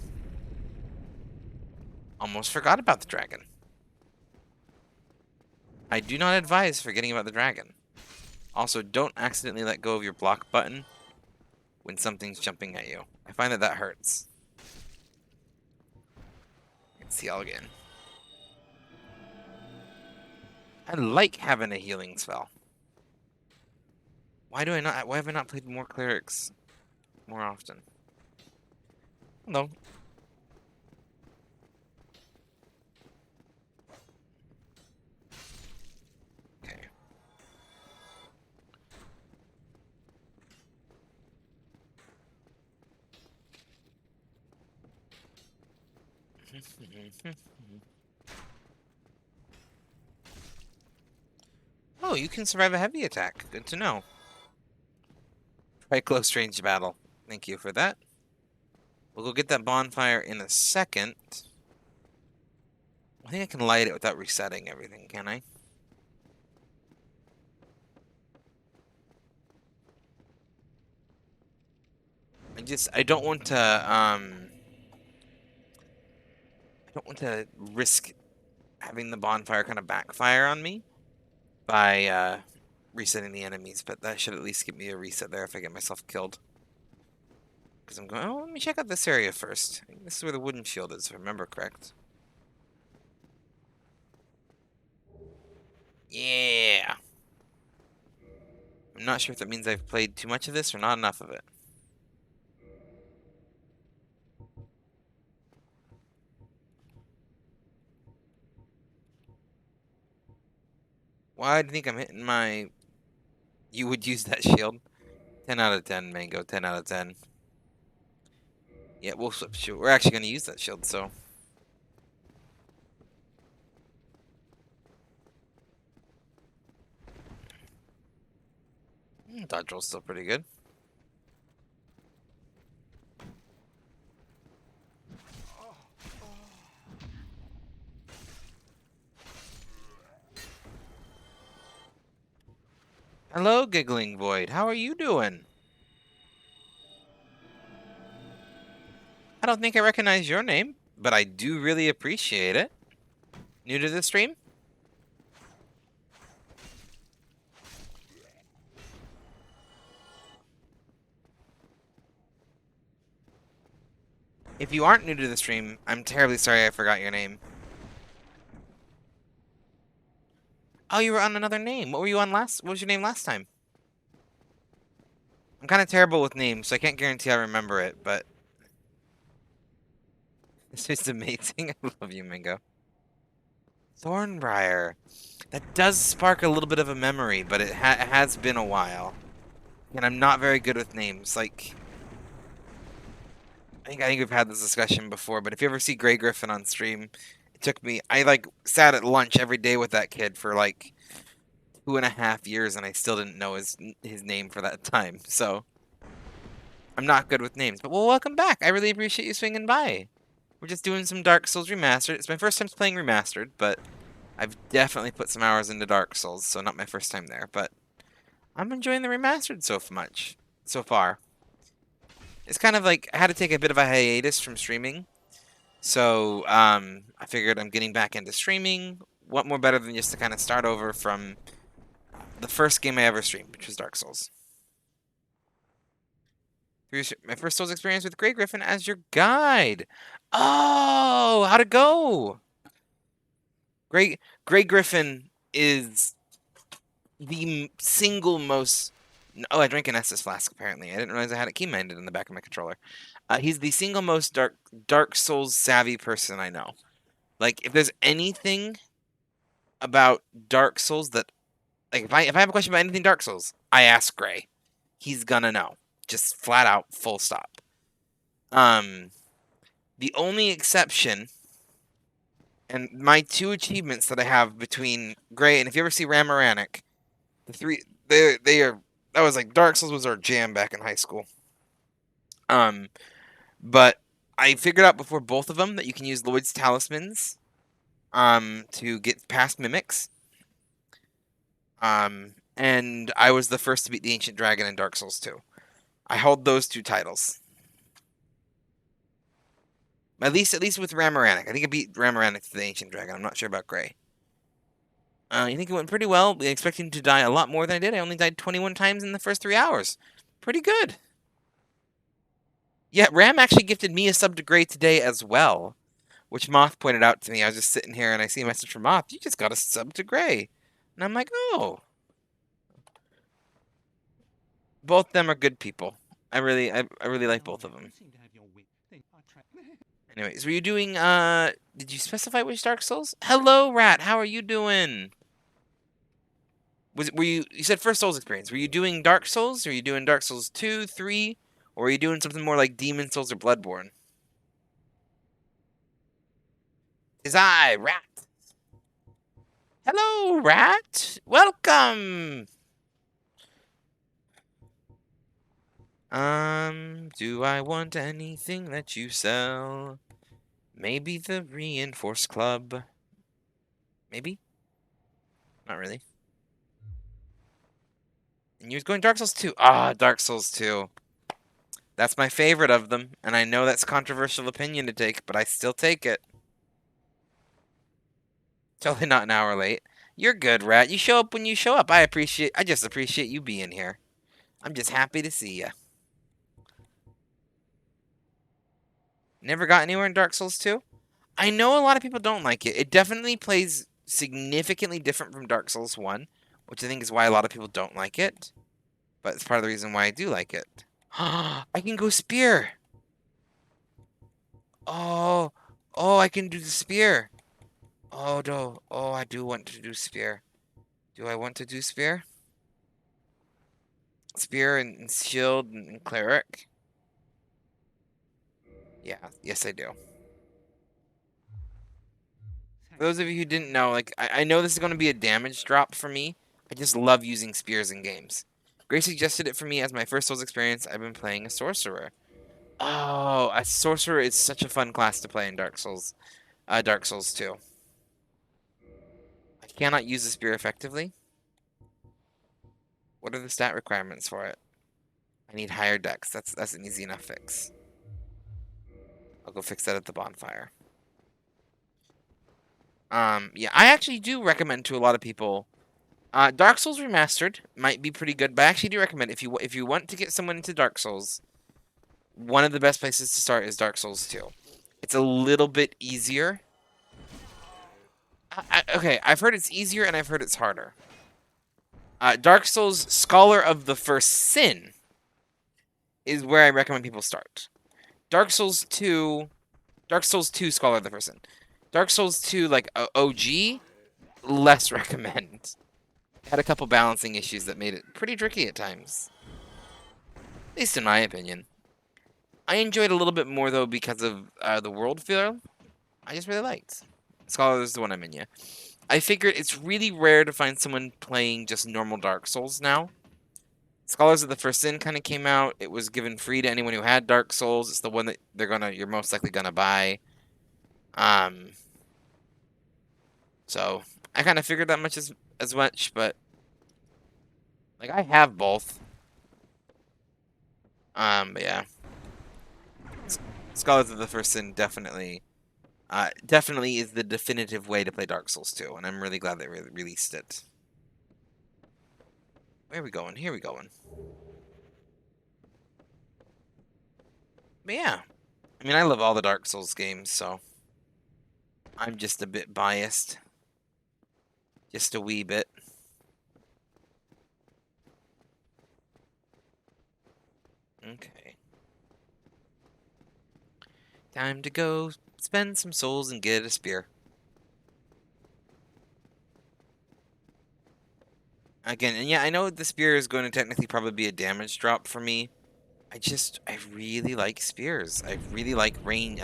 Almost forgot about the dragon. I do not advise forgetting about the dragon. Also, don't accidentally let go of your block button when something's jumping at you. I find that that hurts. Let's see all again. I like having a healing spell. Why have I not played more clerics more often? Hello. Okay. Oh, you can survive a heavy attack. Good to know. Try close range battle. Thank you for that. We'll go get that bonfire in a second. I think I can light it without resetting everything, can I? I don't want to, I don't want to risk having the bonfire kind of backfire on me by, resetting the enemies, but that should at least give me a reset there if I get myself killed. Because I'm going, oh, let me check out this area first. I think this is where the wooden shield is, if I remember correct. Yeah! I'm not sure if that means I've played too much of this or not enough of it. Why do you think I'm hitting my... You would use that shield? 10 out of 10, Mango. 10 out of 10. Yeah, we'll switch shield. We're actually going to use that shield, so... Dodge roll's still pretty good. Hello, Giggling Void. How are you doing? I don't think I recognize your name, but I do really appreciate it. New to the stream? If you aren't new to the stream, I'm terribly sorry I forgot your name. Oh, you were on another name. What were you on last? What was your name last time? I'm kind of terrible with names, so I can't guarantee I remember it, but... This is amazing. I love you, Mingo. Thornbriar. That does spark a little bit of a memory, but it has been a while. And I'm not very good with names. Like, I think we've had this discussion before, but if you ever see Grey Griffin on stream, it took me... I, like, sat at lunch every day with that kid for, like, 2.5 years, and I still didn't know his name for that time, so... I'm not good with names. But, well, welcome back. I really appreciate you swinging by. We're just doing some Dark Souls Remastered. It's my first time playing Remastered, but I've definitely put some hours into Dark Souls, so not my first time there, but I'm enjoying the Remastered so far. It's kind of like, I had to take a bit of a hiatus from streaming, so I figured I'm getting back into streaming. What more better than just to kind of start over from the first game I ever streamed, which was Dark Souls. My first Souls experience with Grey Griffin as your guide. Oh, how'd it go? Grey Griffin is the single most... Oh, I drank an Estus flask, apparently. I didn't realize I had it key-minded in the back of my controller. He's the single most Dark Souls savvy person I know. Like, if there's anything about Dark Souls that... Like, if I have a question about anything Dark Souls, I ask Grey. He's gonna know. Just flat out, full stop. The only exception... And my 2 achievements that I have between Grey and if you ever see Ramaranik, the 3 they are... That was like Dark Souls was our jam back in high school. But I figured out before both of them that you can use Lloyd's talismans to get past mimics. And I was the first to beat the Ancient Dragon in Dark Souls 2. I hold those 2 titles. At least with Ramaranik. I think I beat Ramaranik to the Ancient Dragon. I'm not sure about Grey. I think it went pretty well. I expected him to die a lot more than I did. I only died 21 times in the first 3 hours. Pretty good. Yeah, Ram actually gifted me a sub to Grey today as well, which Moth pointed out to me. I was just sitting here and I see a message from Moth. You just got a sub to Grey. And I'm like, oh. Both them are good people. I really like both of them. Anyways, were you doing, did you specify which Dark Souls? Hello, Rat, how are you doing? You said first Souls experience. Were you doing Dark Souls? Or were you doing Dark Souls 2, 3? Or were you doing something more like Demon Souls or Bloodborne? 'Tis I, Rat. Hello, Rat. Welcome. Do I want anything that you sell? Maybe the Reinforced Club. Maybe? Not really. And you're going Dark Souls 2. Ah, Dark Souls 2. That's my favorite of them, and I know that's a controversial opinion to take, but I still take it. Totally not an hour late. You're good, Rat. You show up when you show up. I just appreciate you being here. I'm just happy to see you. Never got anywhere in Dark Souls 2? I know a lot of people don't like it. It definitely plays significantly different from Dark Souls 1, which I think is why a lot of people don't like it. But it's part of the reason why I do like it. I can go spear. Oh, I can do the spear. Oh, no. Oh, I do want to do spear. Do I want to do spear? Spear and shield and cleric? Yeah, yes I do. For those of you who didn't know, like, I know this is going to be a damage drop for me. I just love using spears in games. Grace suggested it for me as my first Souls experience. I've been playing a sorcerer. Oh, a sorcerer is such a fun class to play in Dark Souls. Dark Souls 2. I cannot use the spear effectively. What are the stat requirements for it? I need higher dex. That's an easy enough fix. I'll go fix that at the bonfire. Yeah, I actually do recommend to a lot of people. Dark Souls Remastered might be pretty good, but I actually do recommend if you want to get someone into Dark Souls, one of the best places to start is Dark Souls 2. It's a little bit easier. Okay, I've heard it's easier and I've heard it's harder. Dark Souls Scholar of the First Sin is where I recommend people start. Dark Souls 2 Scholar of the First Sin. Dark Souls 2 like OG, less recommend. Had a couple balancing issues that made it pretty tricky at times. At least in my opinion. I enjoyed a little bit more though because of the world feel. I just really liked. Scholar is the one I'm in, yeah. I figured it's really rare to find someone playing just normal Dark Souls now. Scholars of the First Sin kind of came out. It was given free to anyone who had Dark Souls. It's the one that you're most likely gonna buy. So I kind of figured that much as much, but like I have both. But yeah, Scholars of the First Sin definitely is the definitive way to play Dark Souls 2, and I'm really glad they released it. Where are we going? Here we going. But yeah, I mean, I love all the Dark Souls games, so I'm just a bit biased. Just a wee bit. Okay. Time to go spend some souls and get a spear. Again, and yeah, I know the spear is going to technically probably be a damage drop for me. I really like spears. I really like range.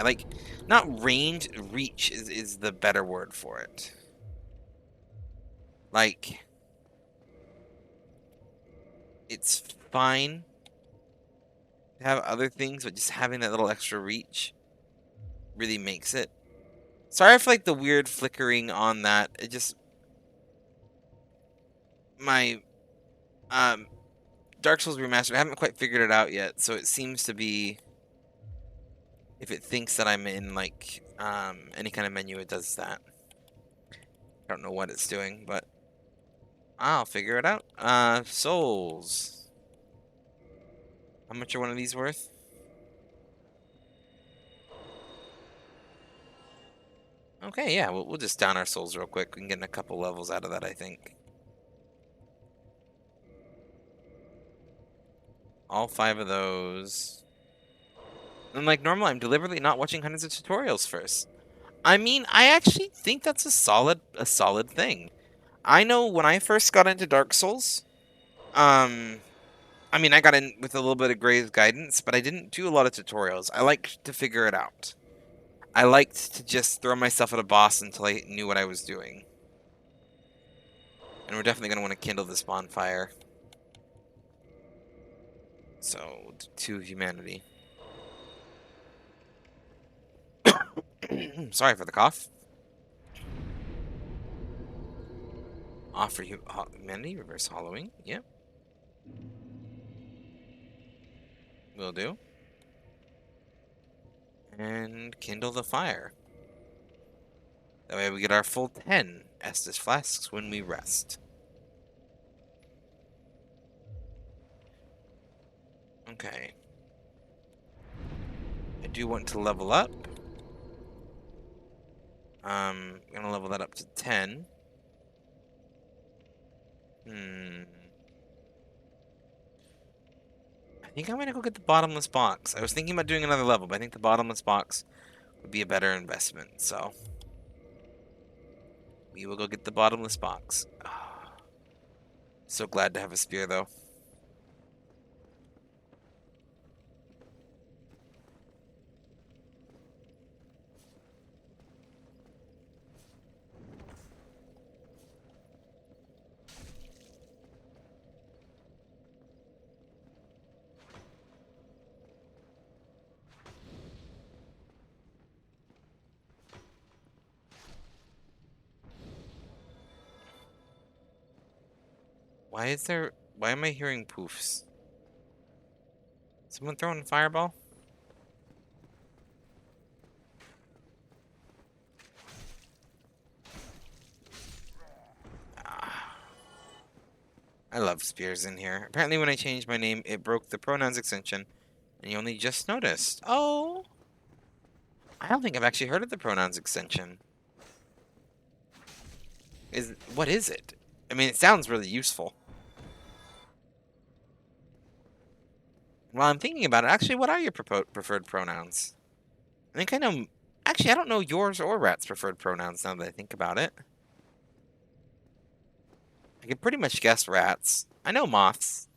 Not range, reach is the better word for it. Like, it's fine to have other things, but just having that little extra reach really makes it. Sorry for like the weird flickering on that. It just my Dark Souls Remastered. I haven't quite figured it out yet, so it seems to be if it thinks that I'm in like any kind of menu, it does that. I don't know what it's doing, but I'll figure it out. Souls. How much are one of these worth? Okay, yeah, we'll just down our souls real quick. We can get a couple levels out of that, I think. All 5 of those. And like normal, I'm deliberately not watching hundreds of tutorials first. I mean, I actually think that's a solid thing. I know when I first got into Dark Souls, I mean, I got in with a little bit of Gray's guidance, but I didn't do a lot of tutorials. I like to figure it out. I liked to just throw myself at a boss until I knew what I was doing. And we're definitely going to want to kindle this bonfire. So, to humanity. Sorry for the cough. Offer humanity, reverse hollowing. Yep. Will do. And kindle the fire. That way we get our full 10 Estus flasks when we rest. Okay. I do want to level up. I'm gonna level that up to 10. I think I'm gonna go get the bottomless box. I was thinking about doing another level, but I think the bottomless box would be a better investment, so we will go get the bottomless box. So glad to have a spear, though. Why am I hearing poofs? Someone throwing a fireball? Ah, I love spears in here. Apparently when I changed my name, it broke the pronouns extension, and you only just noticed. Oh! I don't think I've actually heard of the pronouns extension. What is it? I mean, it sounds really useful. While I'm thinking about it, actually, what are your preferred pronouns? I think I know. Actually, I don't know yours or Rat's preferred pronouns now that I think about it. I can pretty much guess Rat's. I know Moth's.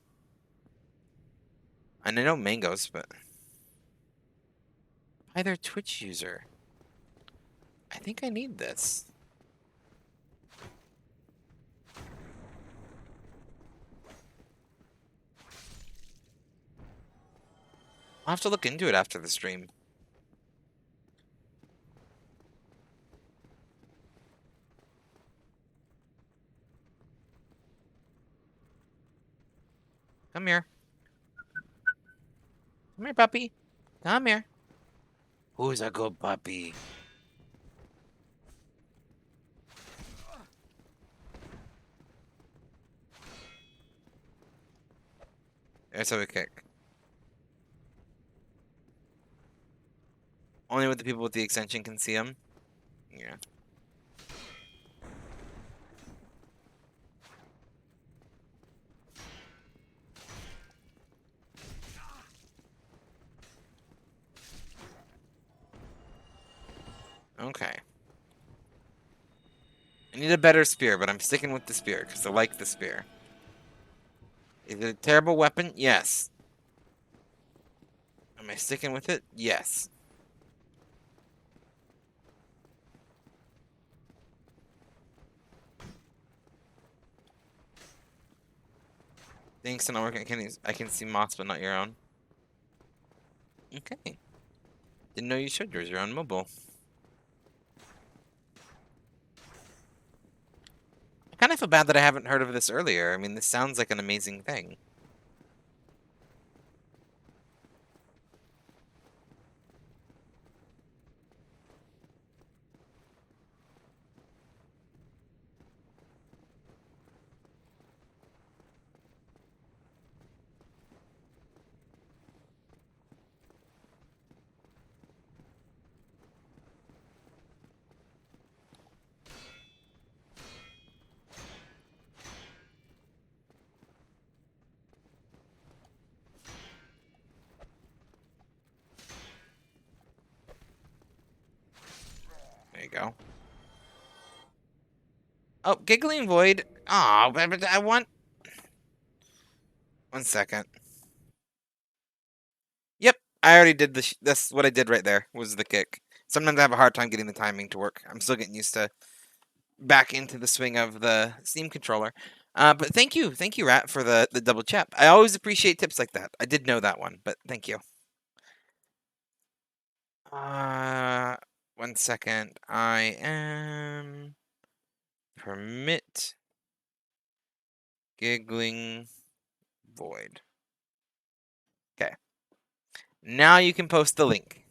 And I know Mango's, but either Twitch user. I think I need this. I'll have to look into it after the stream. Come here. Come here, puppy. Come here. Who's a good puppy? There's how we kick. Only with the people with the extension can see him. Yeah. Okay. I need a better spear, but I'm sticking with the spear because I like the spear. Is it a terrible weapon? Yes. Am I sticking with it? Yes. Thanks, not working. I can see moths, but not your own. Okay. Didn't know you showed yours. You're on mobile. I kind of feel bad that I haven't heard of this earlier. I mean, this sounds like an amazing thing. There you go. Oh, Giggling Void. Oh, but I want... 1 second. Yep, I already did that's what I did right there, was the kick. Sometimes I have a hard time getting the timing to work. I'm still getting used to back into the swing of the Steam controller. But thank you, Rat, for the double chap. I always appreciate tips like that. I did know that one, but thank you. 1 second. I am permit giggling void. Okay. Now you can post the link.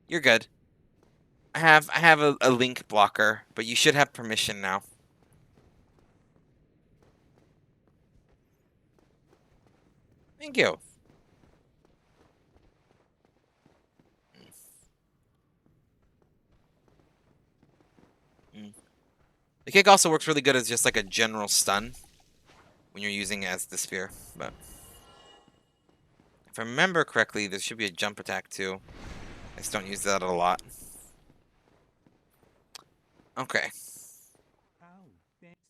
You're good. I have a link blocker, but you should have permission now. Thank you. Mm. The kick also works really good as just like a general stun when you're using it as the spear, but if I remember correctly, there should be a jump attack too. I just don't use that a lot. Okay.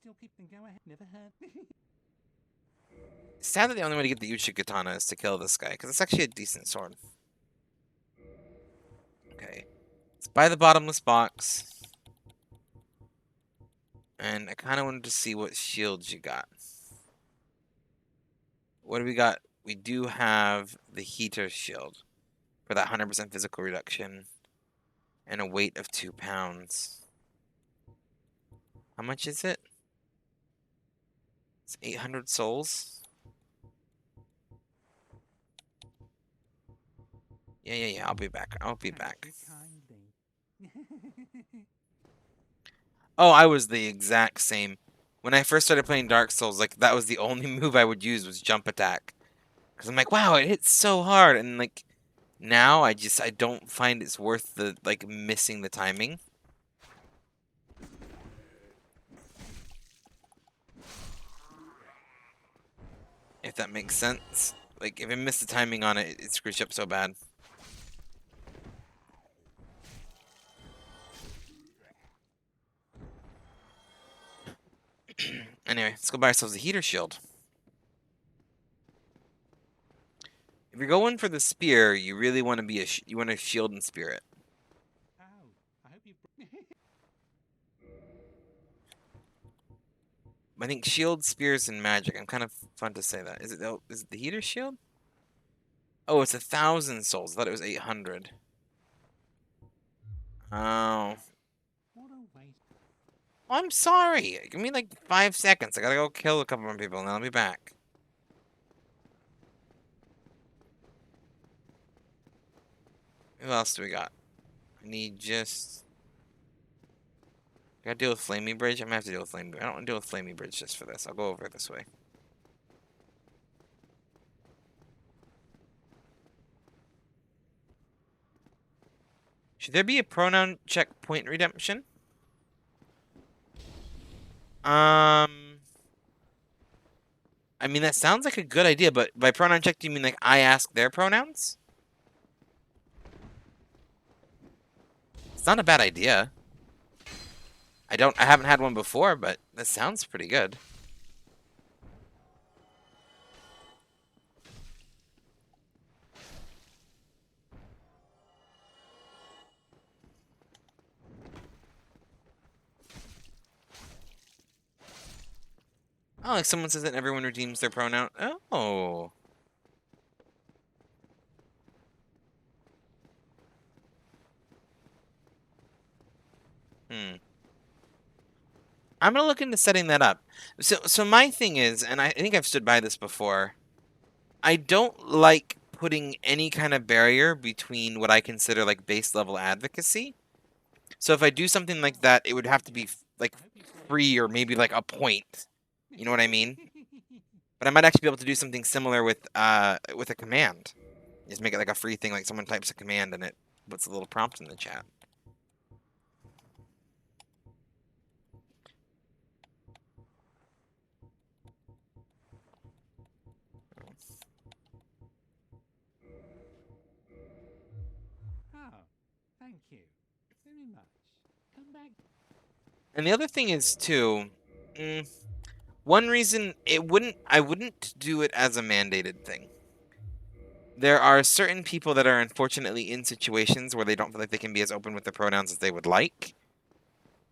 Still keep them go ahead. Never heard. It's sad that the only way to get the Uchi Katana is to kill this guy, because it's actually a decent sword. Okay. It's by the bottomless box. And I kind of wanted to see what shields you got. What do we got? We do have the heater shield for that 100% physical reduction and a weight of 2 pounds. How much is it? It's 800 souls. Yeah. I'll be back. Oh, I was the exact same. When I first started playing Dark Souls, like that was the only move I would use was jump attack. Cause I'm like, wow, it hits so hard, and like now I don't find it's worth the like missing the timing. If that makes sense. Like if I miss the timing on it, it screws you up so bad. Anyway, let's go buy ourselves a heater shield. If you're going for the spear, you really want to be you want to shield and spirit. I think shield, spears, and magic. I'm kind of fun to say that. Is it the heater shield? Oh, it's 1,000 souls. I thought it was 800. Oh. I'm sorry. Give me like 5 seconds. I gotta go kill a couple more people, and then I'll be back. Who else do we got? I need just... I gotta deal with Flamey Bridge? I'm gonna have to deal with Flamey Bridge. I don't want to deal with Flamey Bridge just for this. I'll go over this way. Should there be a pronoun checkpoint redemption? I mean, that sounds like a good idea, but by pronoun check, do you mean like I ask their pronouns? It's not a bad idea. I haven't had one before, but that sounds pretty good. Oh, like someone says that everyone redeems their pronoun. Oh. I'm gonna look into setting that up. So my thing is, and I think I've stood by this before, I don't like putting any kind of barrier between what I consider like base level advocacy. So if I do something like that, it would have to be like free or maybe like a point. You know what I mean? But I might actually be able to do something similar with a command. Just make it like a free thing, like someone types a command and it puts a little prompt in the chat. Thank you very much. Come back. And the other thing is too, one reason I wouldn't do it as a mandated thing. there are certain people that are unfortunately in situations where they don't feel like they can be as open with their pronouns as they would like.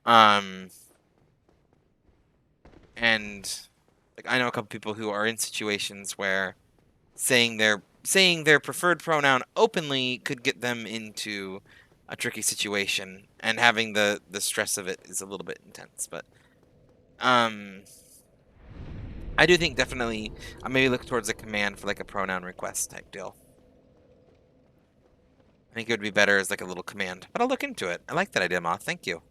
And like I know a couple people who are in situations where saying their preferred pronoun openly could get them into a tricky situation, and having the stress of it is a little bit intense. But I do think definitely I maybe look towards a command for like a pronoun request type deal. I think it would be better as like a little command, but I'll look into it. I like that idea, Moth. Thank you.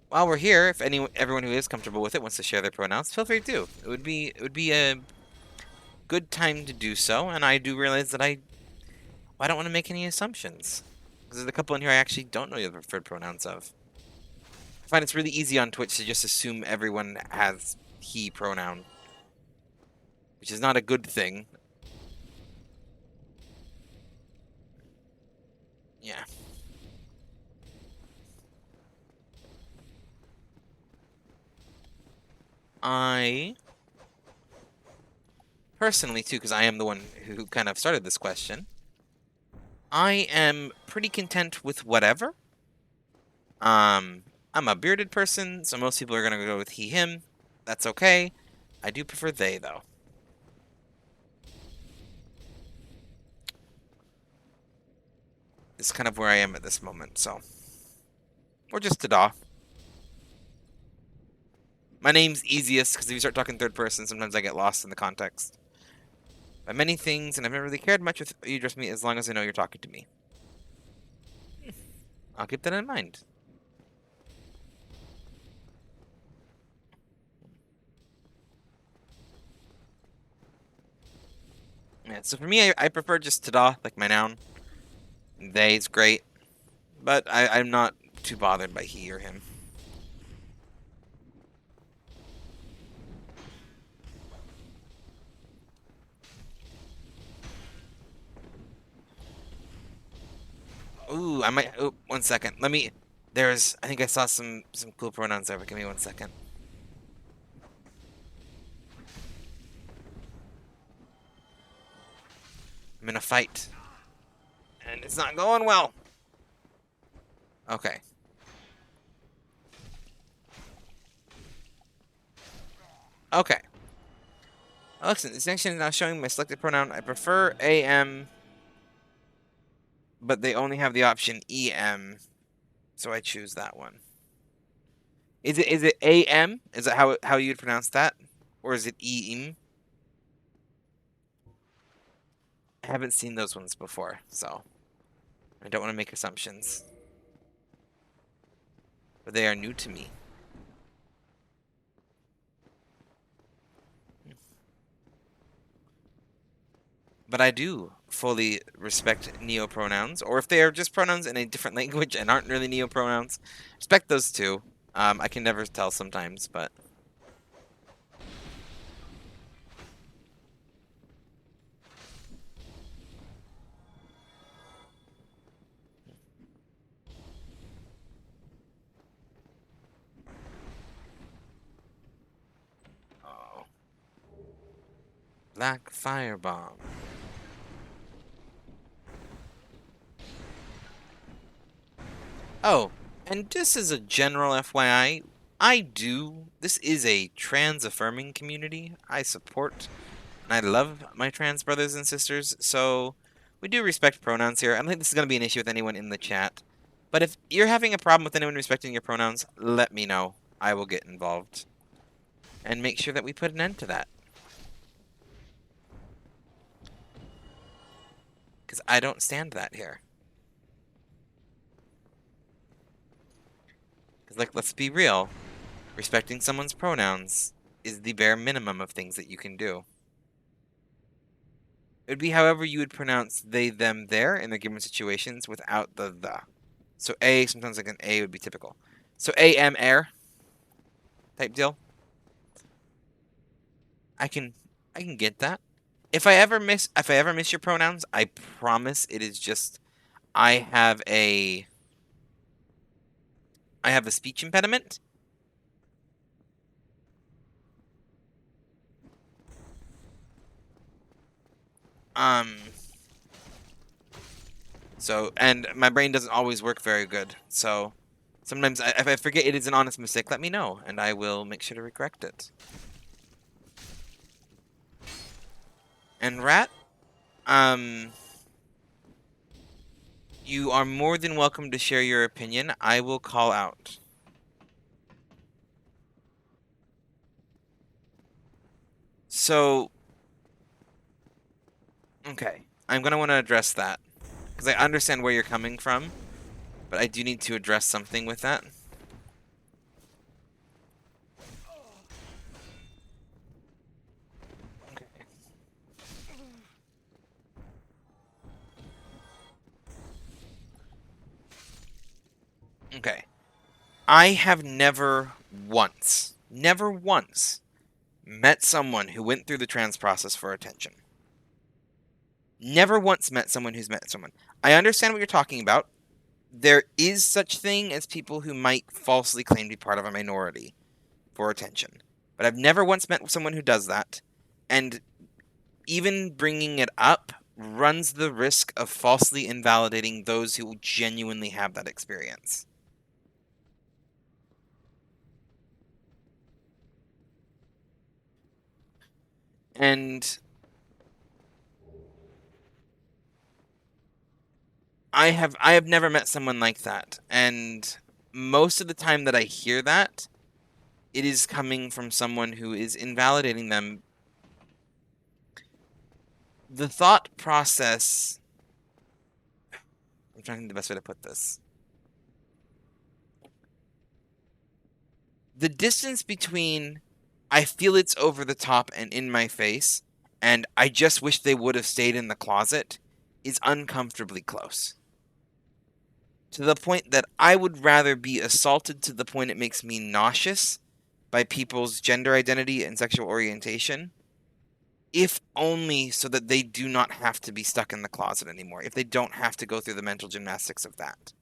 While we're here, if everyone who is comfortable with it wants to share their pronouns, feel free to. It would be a good time to do so, and I do realize that I don't want to make any assumptions. Because there's a couple in here I actually don't know the preferred pronouns of. I find it's really easy on Twitch to just assume everyone has he pronoun, which is not a good thing. Yeah. I personally, too, because I am the one who kind of started this question, I am pretty content with whatever. I'm a bearded person, so most people are going to go with he, him. That's okay. I do prefer they, though. This is kind of where I am at this moment, so. Or just Tada. My name's easiest, because if you start talking third person, sometimes I get lost in the context. By many things, and I've never really cared much if you address me as long as I know you're talking to me. I'll keep that in mind. Yeah, so for me, I prefer just Tada, like my noun. They's great, but I'm not too bothered by he or him. Ooh, I might. Oh, 1 second. Let me. There's. I think I saw some cool pronouns there. But give me 1 second. I'm in a fight, and it's not going well. Okay. Okay. Alexa, this section is now showing my selected pronoun. I prefer am, but they only have the option em, so I choose that one. Is it am? Is it how you'd pronounce that, or is it em? I haven't seen those ones before, so I don't want to make assumptions. But they are new to me. But I do fully respect neopronouns, or if they are just pronouns in a different language and aren't really neopronouns, respect those too. I can never tell sometimes, but oh, black firebomb. Oh, and just as a general FYI, this is a trans affirming community. I support and I love my trans brothers and sisters, so we do respect pronouns here. I don't think this is going to be an issue with anyone in the chat. But if you're having a problem with anyone respecting your pronouns, let me know. I will get involved and make sure that we put an end to that. Because I don't stand that here. Because, like, let's be real. Respecting someone's pronouns is the bare minimum of things that you can do. It would be however you would pronounce they, them, their in their given situations without the. So A, sometimes like an A would be typical. So am, air type deal. I can get that. If I ever miss your pronouns, I promise it is just I have a speech impediment. Um so and my brain doesn't always work very good. So sometimes if I forget it is an honest mistake, let me know and I will make sure to correct it. And Rat, um you are more than welcome to share your opinion. I will call out. So, okay. I'm going to want to address that because I understand where you're coming from, but I do need to address something with that. Okay. Okay. I have never once met someone who went through the trans process for attention. Never once met someone who's met someone. I understand what you're talking about. There is such thing as people who might falsely claim to be part of a minority for attention. But I've never once met someone who does that. And even bringing it up runs the risk of falsely invalidating those who genuinely have that experience. And I have never met someone like that. And most of the time that I hear that, it is coming from someone who is invalidating them. The thought process, I'm trying to think the best way to put this. The distance between I feel it's over the top and in my face, and I just wish they would have stayed in the closet is uncomfortably close. To the point that I would rather be assaulted to the point it makes me nauseous by people's gender identity and sexual orientation, if only so that they do not have to be stuck in the closet anymore, if they don't have to go through the mental gymnastics of that.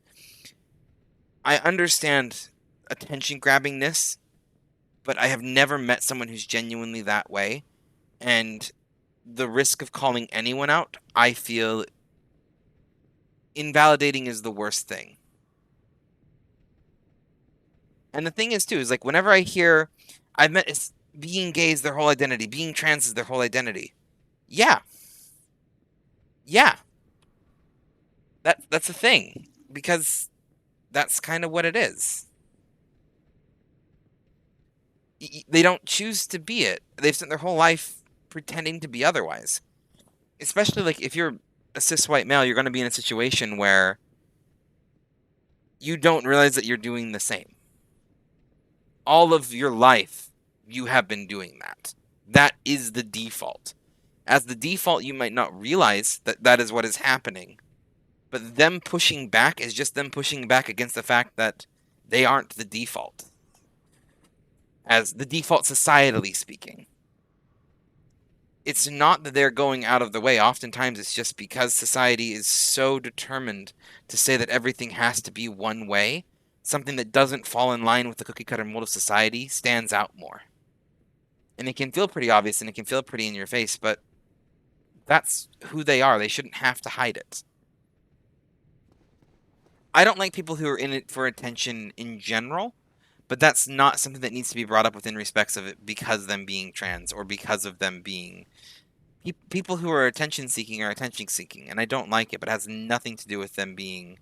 I understand attention grabbingness, but I have never met someone who's genuinely that way. And the risk of calling anyone out, I feel invalidating is the worst thing. And the thing is, too, is like whenever I hear I've met being gay is their whole identity, being trans is their whole identity. Yeah. Yeah. That's a thing. Because that's kind of what it is. They don't choose to be it. They've spent their whole life pretending to be otherwise. Especially like if you're a cis white male, you're going to be in a situation where you don't realize that you're doing the same. All of your life, you have been doing that. That is the default. As the default, you might not realize that that is what is happening. But them pushing back is just them pushing back against the fact that they aren't the default. As the default societally speaking. It's not that they're going out of the way. Oftentimes it's just because society is so determined to say that everything has to be one way, something that doesn't fall in line with the cookie cutter mold of society stands out more. And it can feel pretty obvious and it can feel pretty in your face, but that's who they are. They shouldn't have to hide it. I don't like people who are in it for attention in general, but that's not something that needs to be brought up within respects of it because of them being trans or because of them being people who are attention seeking are attention seeking, and I don't like it, but it has nothing to do with them being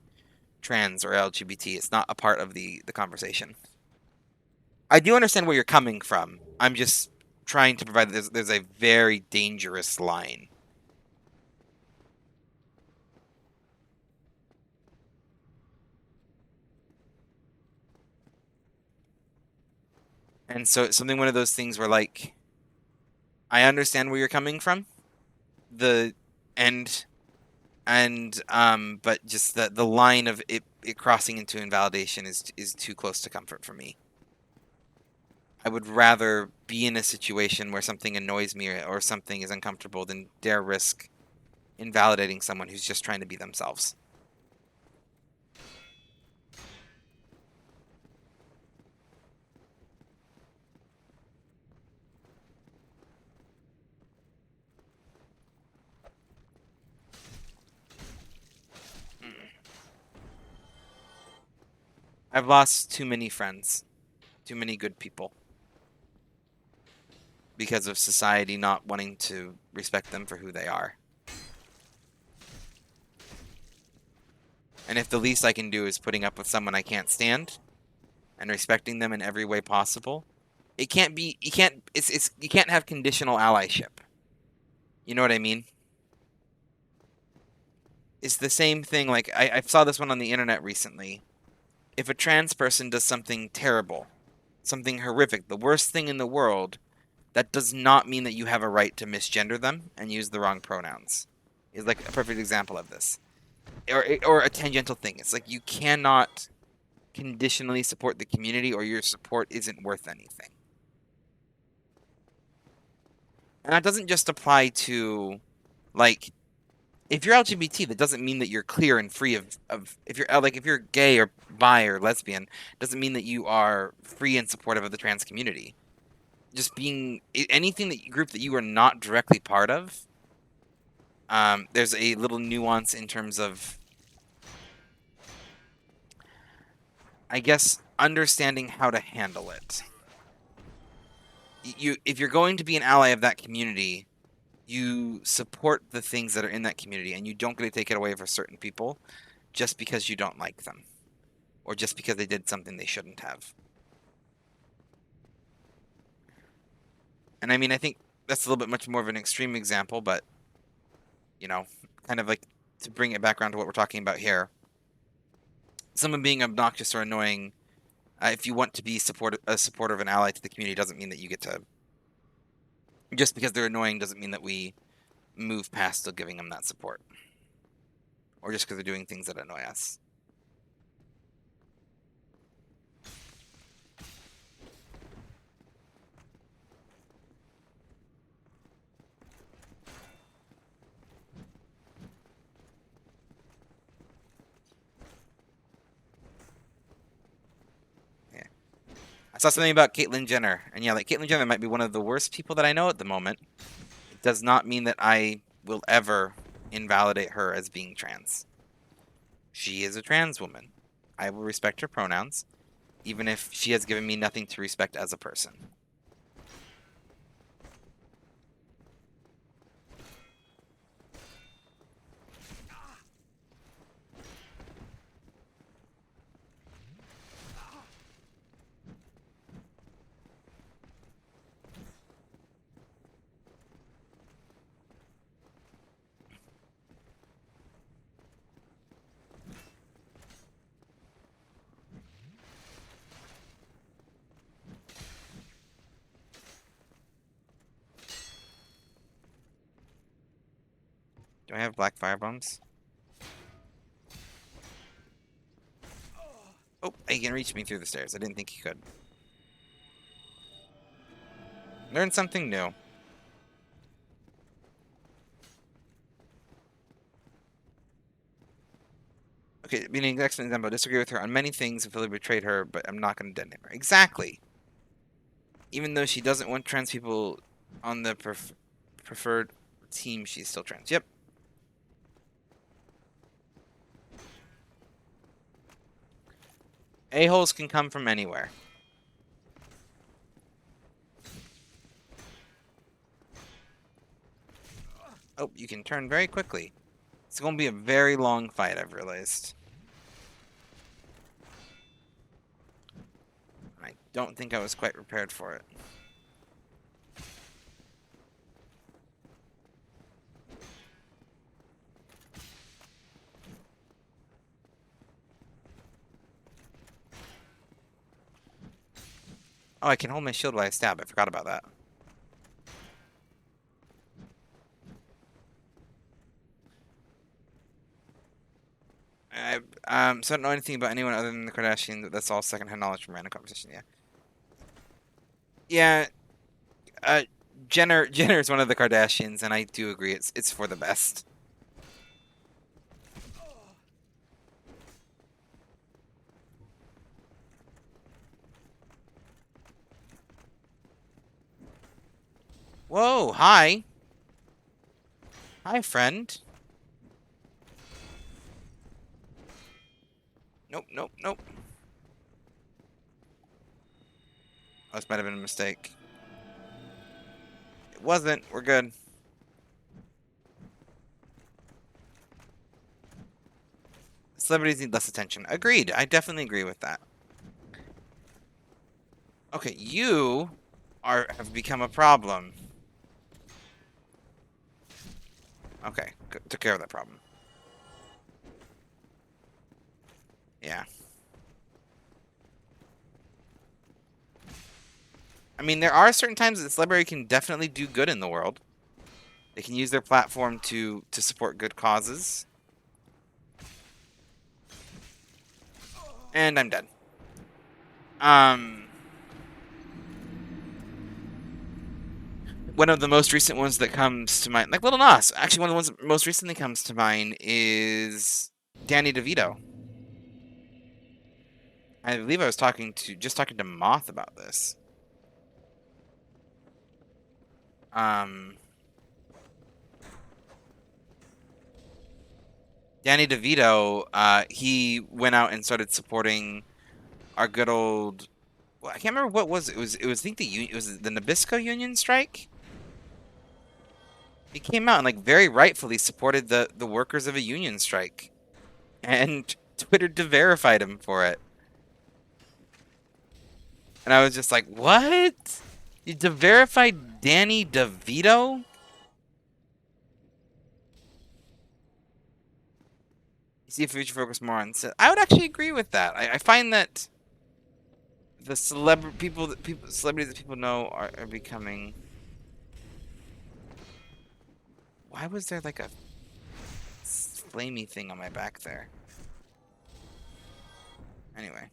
trans or LGBT. It's not a part of the conversation. I do understand where you're coming from. I'm just trying to provide there's a very dangerous line. And so it's something one of those things where like I understand where you're coming from. The end and but just the line of it crossing into invalidation is too close to comfort for me. I would rather be in a situation where something annoys me or something is uncomfortable than dare risk invalidating someone who's just trying to be themselves. I've lost too many friends, too many good people, because of society not wanting to respect them for who they are. And if the least I can do is putting up with someone I can't stand and respecting them in every way possible, it can't be, you can't have conditional allyship. You know what I mean? It's the same thing. Like, I saw this one on the internet recently. If a trans person does something terrible, something horrific, the worst thing in the world, that does not mean that you have a right to misgender them and use the wrong pronouns. Is like a perfect example of this. Or a tangential thing. It's like you cannot conditionally support the community or your support isn't worth anything. And that doesn't just apply to, like, if you're LGBT, that doesn't mean that you're clear and free of if you're like if you're gay or bi or lesbian, doesn't mean that you are free and supportive of the trans community. Just being anything that group that you are not directly part of, there's a little nuance in terms of, I guess, understanding how to handle it. If you're going to be an ally of that community, you support the things that are in that community, and you don't get to take it away for certain people just because you don't like them, or just because they did something they shouldn't have. And I mean, I think that's a little bit much more of an extreme example, but, you know, kind of like to bring it back around to what we're talking about here. Someone being obnoxious or annoying, if you want to be a supporter of an ally to the community, doesn't mean that you get to, just because they're annoying doesn't mean that we move past still giving them that support. Or just because they're doing things that annoy us. Yeah. I saw something about Caitlyn Jenner, and yeah, like Caitlyn Jenner might be one of the worst people that I know at the moment. It does not mean that I will ever invalidate her as being trans. She is a trans woman. I will respect her pronouns, even if she has given me nothing to respect as a person. Do I have black fire bombs? Oh, he can reach me through the stairs. I didn't think he could. Learn something new. Okay, meaning excellent example. I disagree with her on many things. I feel I betrayed her, but I'm not going to detonate her. Exactly. Even though she doesn't want trans people on the preferred team, she's still trans. Yep. A-holes can come from anywhere. Oh, you can turn very quickly. It's going to be a very long fight, I've realized. I don't think I was quite prepared for it. Oh, I can hold my shield while I stab. I forgot about that. So I don't know anything about anyone other than the Kardashians. That's all secondhand knowledge from random conversation. Yeah. Yeah, uh, Jenner is one of the Kardashians, and I do agree it's for the best. Whoa, hi. Hi, friend. Nope, nope, nope. Oh, this might have been a mistake. It wasn't. We're good. Celebrities need less attention. Agreed. I definitely agree with that. Okay, you have become a problem. Okay, took care of that problem. Yeah. I mean, there are certain times that celebrity can definitely do good in the world. They can use their platform to support good causes. And I'm dead. One of the most recent ones that comes to mind, like Little Nas, actually one of the ones that most recently comes to mind is Danny DeVito. I believe I was talking to Moth about this. Danny DeVito, he went out and started supporting our good old. Well, I can't remember what was it. Was I think it was the Nabisco union strike. He came out and like very rightfully supported the workers of a union strike, and Twitter de-verified him for it. And I was just like, what? You de-verified Danny DeVito? You see if we should focus more on. I would actually agree with that. I find that the celebrities that people know are becoming. Why was there like a flamey thing on my back there? Anyway,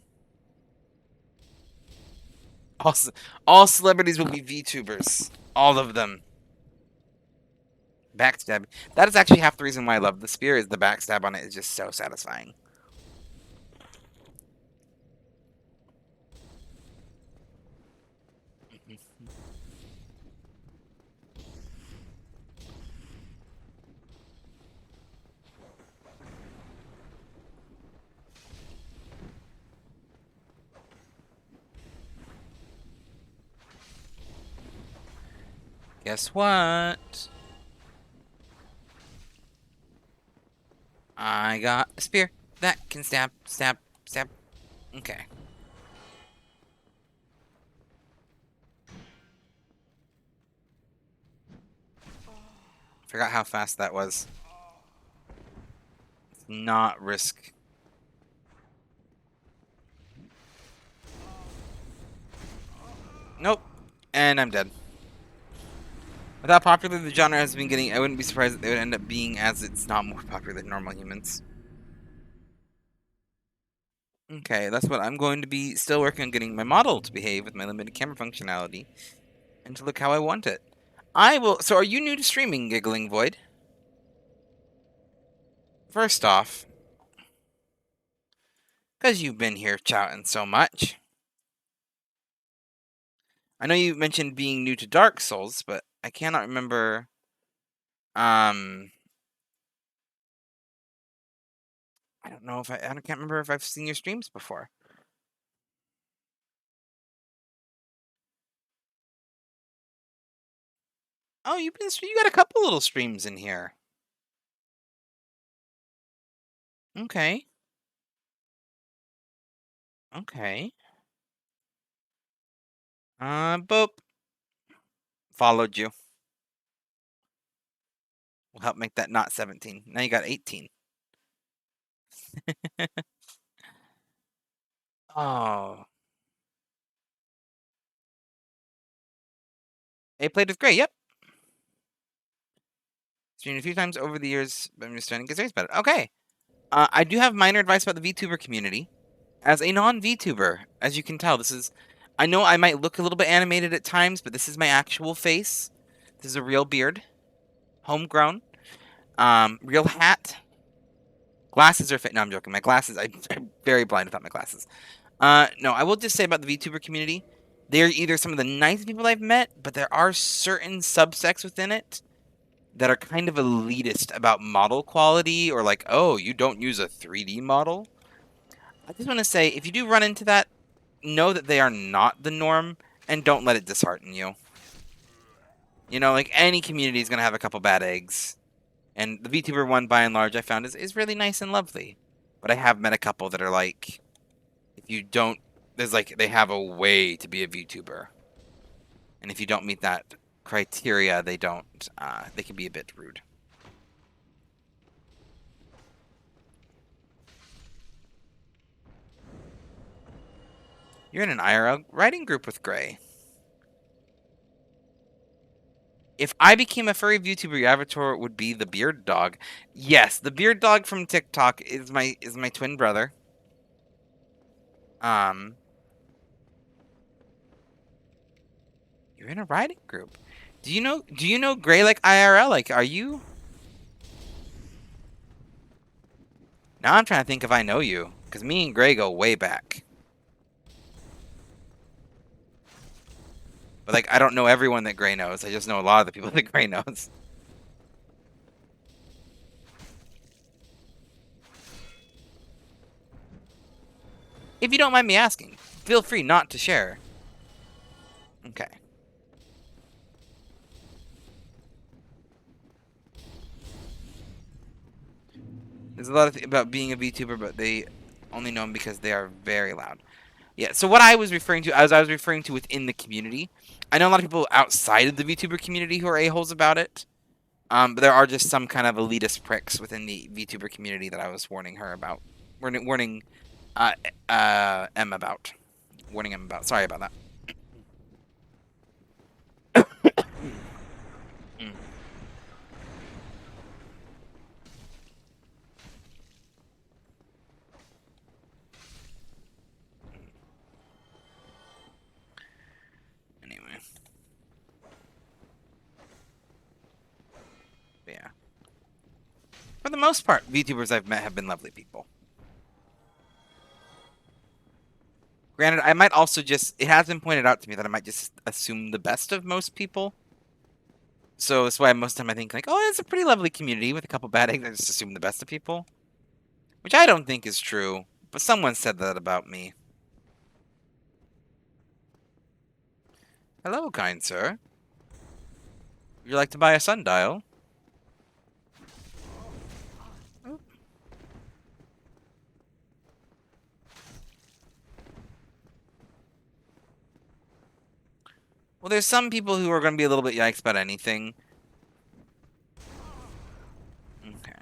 all all celebrities will be VTubers. All of them. Backstab. That is actually half the reason why I love the spear. Is the backstab on it is just so satisfying. Guess what? I got a spear that can stab, stab, stab. Okay. Forgot how fast that was. Not risk. Nope. And I'm dead. With how popular the genre has been getting, I wouldn't be surprised that they would end up being as it's not more popular than normal humans. Okay, that's what I'm going to be still working on getting my model to behave with my limited camera functionality and to look how I want it. I will. So, are you new to streaming, Giggling Void? First off, because you've been here chatting so much. I know you mentioned being new to Dark Souls, but I cannot remember. I don't know if I can't remember if I've seen your streams before. Oh, you got a couple little streams in here. Okay. Okay. Boop. Followed you. Will help make that not 17. Now you got 18. Oh. A played with Gray, yep. Streamed a few times over the years, but I'm just trying to get serious about it. Okay. I do have minor advice about the VTuber community. As a non-VTuber, as you can tell, this is I know I might look a little bit animated at times, but this is my actual face. This is a real beard. Homegrown. Real hat. Glasses are fit. No, I'm joking. My glasses, I'm very blind without my glasses. No, I will just say about the VTuber community, they're either some of the nicest people I've met, but there are certain subsects within it that are kind of elitist about model quality, or like, oh, you don't use a 3D model. I just want to say, if you do run into that, know that they are not the norm, and don't let it dishearten you. You know, like any community is going to have a couple bad eggs. And the VTuber one, by and large, I found is really nice and lovely. But I have met a couple that are like, if you don't, there's like, they have a way to be a VTuber. And if you don't meet that criteria, they don't, they can be a bit rude. You're in an IRL writing group with Gray. If I became a furry VTuber, your avatar would be the beard dog. Yes, the beard dog from TikTok is my twin brother. You're in a writing group. Do you know Gray like IRL? Like, are you? Now I'm trying to think if I know you, because me and Gray go way back. But like, I don't know everyone that Gray knows. I just know a lot of the people that Gray knows. If you don't mind me asking, feel free not to share. Okay. There's a lot of about being a VTuber, but they only know them because they are very loud. Yeah, so what I was referring to, as I was referring to within the community, I know a lot of people outside of the VTuber community who are a-holes about it. But there are just some kind of elitist pricks within the VTuber community that I was warning her about. Warning M about. Warning him about. Sorry about that. Mm. Anyway. But yeah. For the most part, VTubers I've met have been lovely people. Granted, I might also just... It has been pointed out to me that I might just assume the best of most people. So that's why most of the time I think, like, oh, it's a pretty lovely community with a couple bad eggs. I just assume the best of people. Which I don't think is true. But someone said that about me. Hello, kind sir. Would you like to buy a sundial? Oh. Well, there's some people who are going to be a little bit yikes about anything. Okay.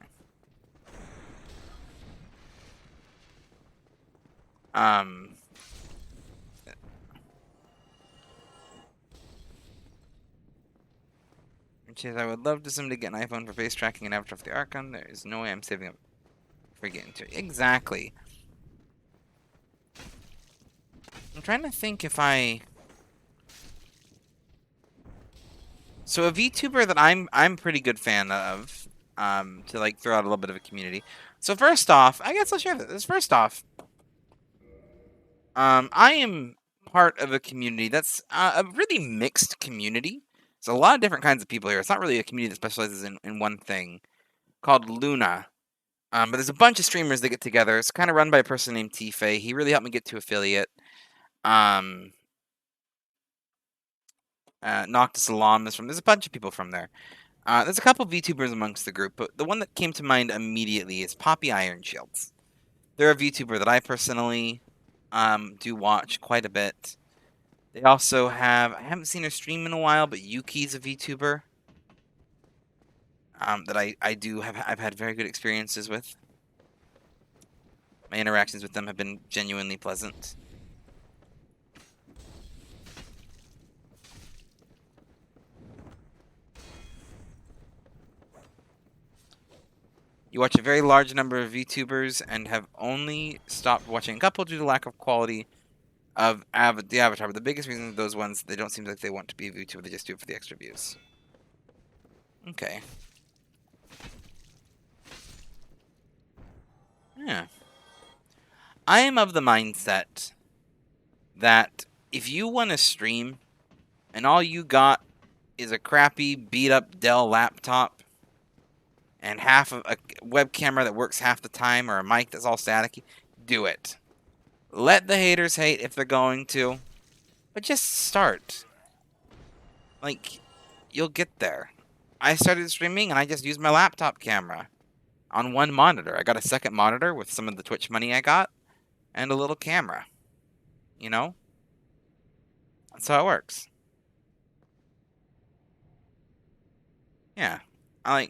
Which is, I would love to someday get an iPhone for face tracking and avatar for the Archon. There is no way I'm saving up for getting to it. Exactly. I'm trying to think if I... So a VTuber that I'm pretty good fan of, to like throw out a little bit of a community. So first off, I guess I'll share this. First off, I am part of a community that's a really mixed community. There's a lot of different kinds of people here. It's not really a community that specializes in one thing, called Luna. But there's a bunch of streamers that get together. It's kind of run by a person named Tife. He really helped me get to affiliate. Noctis Alam is from. There's a bunch of people from there. There's a couple VTubers amongst the group, but the one that came to mind immediately is Poppy Iron Shields. They're a VTuber that I personally do watch quite a bit. They also have, I haven't seen her stream in a while, but Yuki's a VTuber that I've had very good experiences with. My interactions with them have been genuinely pleasant. You watch a very large number of VTubers and have only stopped watching a couple due to lack of quality of the avatar, but the biggest reason those ones, they don't seem like they want to be VTuber, they just do it for the extra views. Okay. Yeah. I am of the mindset that if you want to stream and all you got is a crappy beat up Dell laptop and half of a web camera that works half the time or a mic that's all staticky, do it. Let the haters hate if they're going to, but just start. Like, you'll get there. I started streaming and I just used my laptop camera on one monitor. I got a second monitor with some of the Twitch money I got and a little camera. You know? That's how it works. Yeah. I'm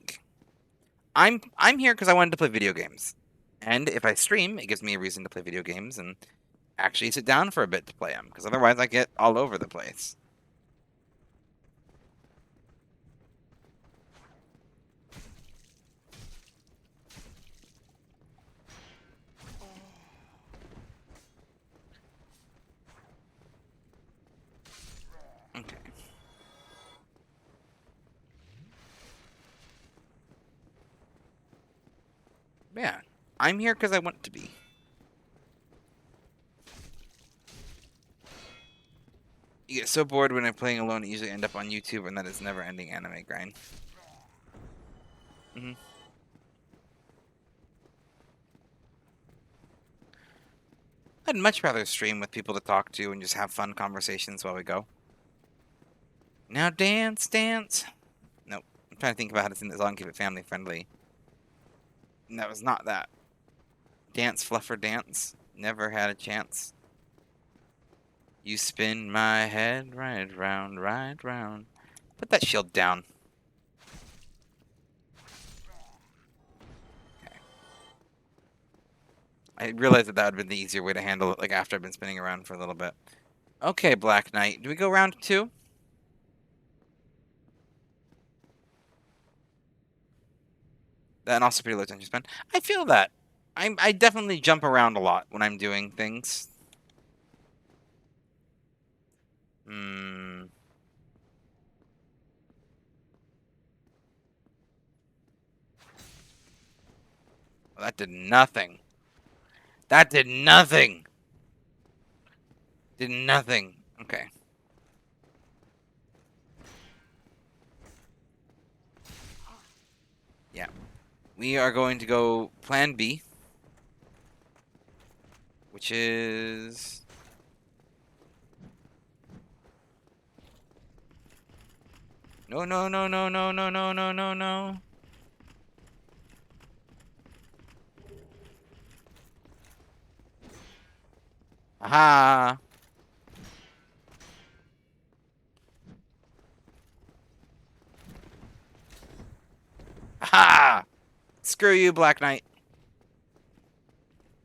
here because I wanted to play video games. And if I stream, it gives me a reason to play video games and actually sit down for a bit to play them, because otherwise I get all over the place. Okay. Yeah. I'm here because I want to be. You get so bored when I'm playing alone, it usually end up on YouTube, and that is never-ending anime grind. I'd much rather stream with people to talk to and just have fun conversations while we go. Now dance, dance. Nope. I'm trying to think about how to sing this song, keep it family friendly. And that was not that. Dance, fluffer, dance. Never had a chance. You spin my head right round, right round. Put that shield down. Okay. I realized that would have been the easier way to handle it, like after I've been spinning around for a little bit. Okay, Black Knight. Do we go round 2? That and also pretty low attention span. I feel that. I definitely jump around a lot when I'm doing things. Hmm. Well, that did nothing. That did nothing. Did nothing. Okay. Yeah. We are going to go plan B, which is... No, no, no, no, no, no, no, no, no, no. Aha! Aha! Screw you, Black Knight.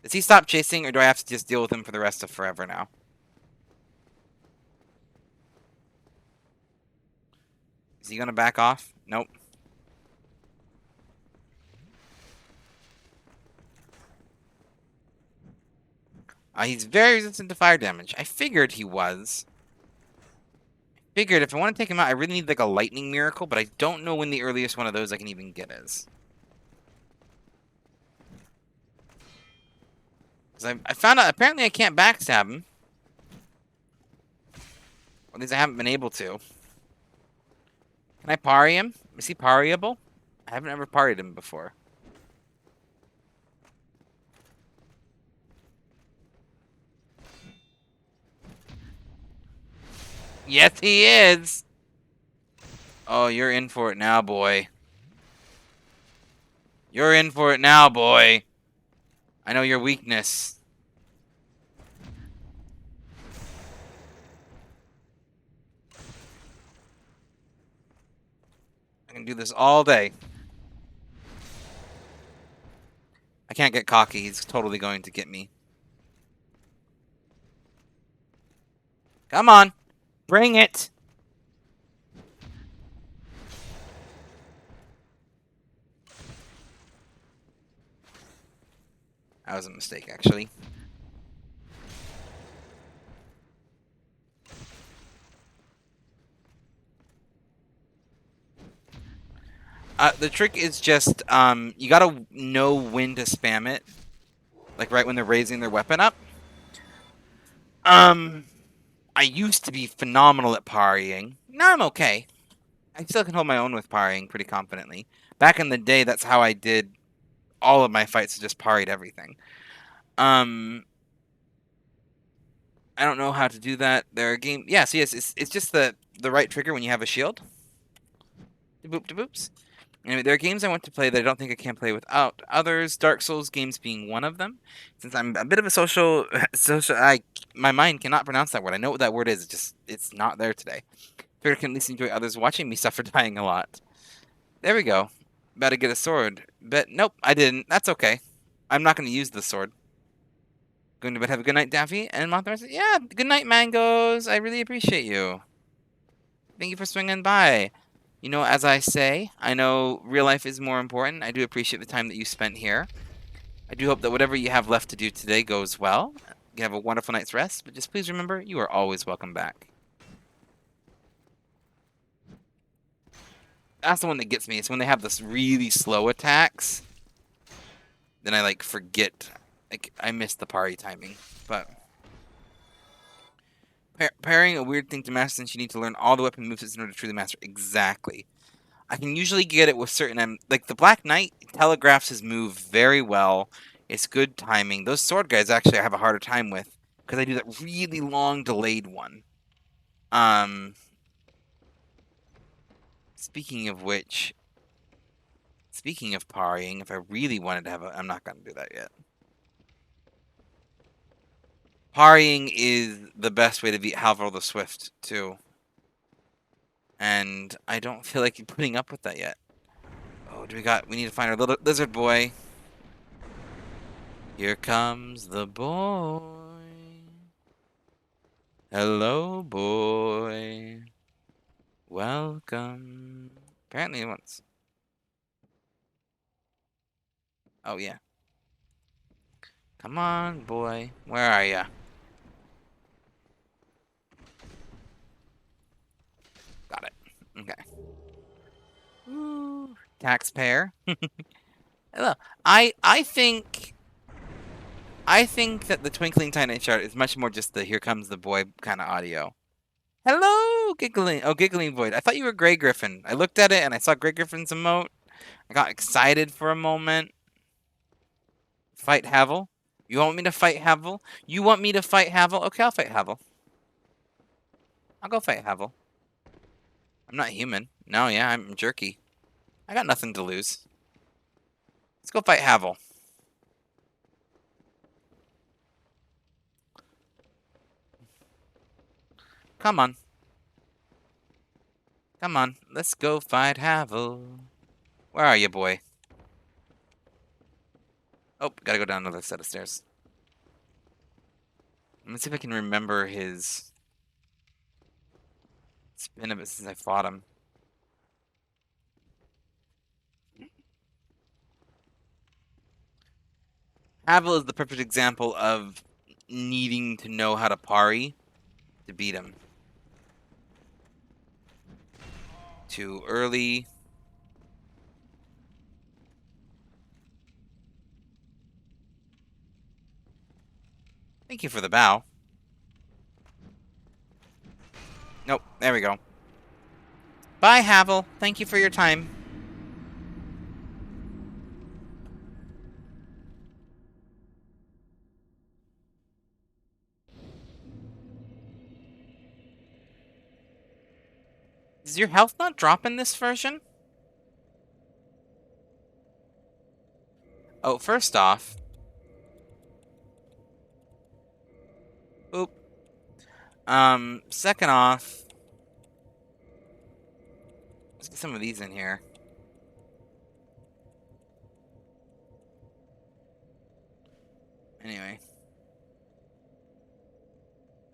Does he stop chasing, or do I have to just deal with him for the rest of forever now? Is he gonna back off? Nope. He's very resistant to fire damage. I figured he was. Figured if I want to take him out, I really need like a lightning miracle, but I don't know when the earliest one of those I can even get is. Because I found out, apparently I can't backstab him. Or at least I haven't been able to. Can I parry him? Is he parryable? I haven't ever parried him before. Yes, he is! Oh, you're in for it now, boy. You're in for it now, boy. I know your weakness. I can do this all day. I can't get cocky. He's totally going to get me. Come on. Bring it. That was a mistake, actually. The trick is just you gotta know when to spam it, like right when they're raising their weapon up. I used to be phenomenal at parrying. Now I'm okay. I still can hold my own with parrying pretty confidently. Back in the day, that's how I did all of my fights. Just parried everything. I don't know how to do that. There are game. Yeah, so yes, it's just the right trigger when you have a shield. Boop to boops. Anyway, there are games I want to play that I don't think I can play without others. Dark Souls games being one of them. Since I'm a bit of a my mind cannot pronounce that word. I know what that word is. It's not there today. Figured I can at least enjoy others watching me suffer dying a lot. There we go. About to get a sword. But nope, I didn't. That's okay. I'm not going to use the sword. Going to bed. Have a good night, Daffy. And Mothra said, "Yeah, good night, Mangoes. I really appreciate you. Thank you for swinging by." You know, as I say, I know real life is more important. I do appreciate the time that you spent here. I do hope that whatever you have left to do today goes well. You have a wonderful night's rest, but just please remember, you are always welcome back. That's the one that gets me. It's when they have this really slow attacks. Then I, like, forget. Like, I miss the parry timing. But parrying a weird thing to master since you need to learn all the weapon movesets in order to truly master. Exactly. I can usually get it with certain... like, the Black Knight telegraphs his move very well. It's good timing. Those sword guys, actually, I have a harder time with. Because I do that really long, delayed one. Speaking of which... Speaking of parrying, if I really wanted to have a... I'm not going to do that yet. Parrying is the best way to beat Halvor the Swift, too. And I don't feel like putting up with that yet. Oh, we need to find our little lizard boy. Here comes the boy. Hello, boy. Welcome. Apparently he wants... Oh, yeah. Come on, boy. Where are ya? Got it. Okay. Ooh, taxpayer. Hello. I think that the Twinkling Tiny chart is much more just the "Here comes the boy" kind of audio. Hello, giggling. Oh, giggling void. I thought you were Grey Griffin. I looked at it and I saw Grey Griffin's emote. I got excited for a moment. Fight Havel. You want me to fight Havel? You want me to fight Havel? Okay, I'll fight Havel. I'll go fight Havel. I'm not human. No, yeah, I'm jerky. I got nothing to lose. Let's go fight Havel. Come on. Come on. Let's go fight Havel. Where are you, boy? Oh, gotta go down another set of stairs. Let me see if I can remember his... It's been a bit since I fought him. Havel is the perfect example of needing to know how to parry to beat him. Too early. Thank you for the bow. Nope, there we go. Bye, Havel. Thank you for your time. Does your health not drop in this version? Oh, first off... Oop. Second off... Let's get some of these in here. Anyway.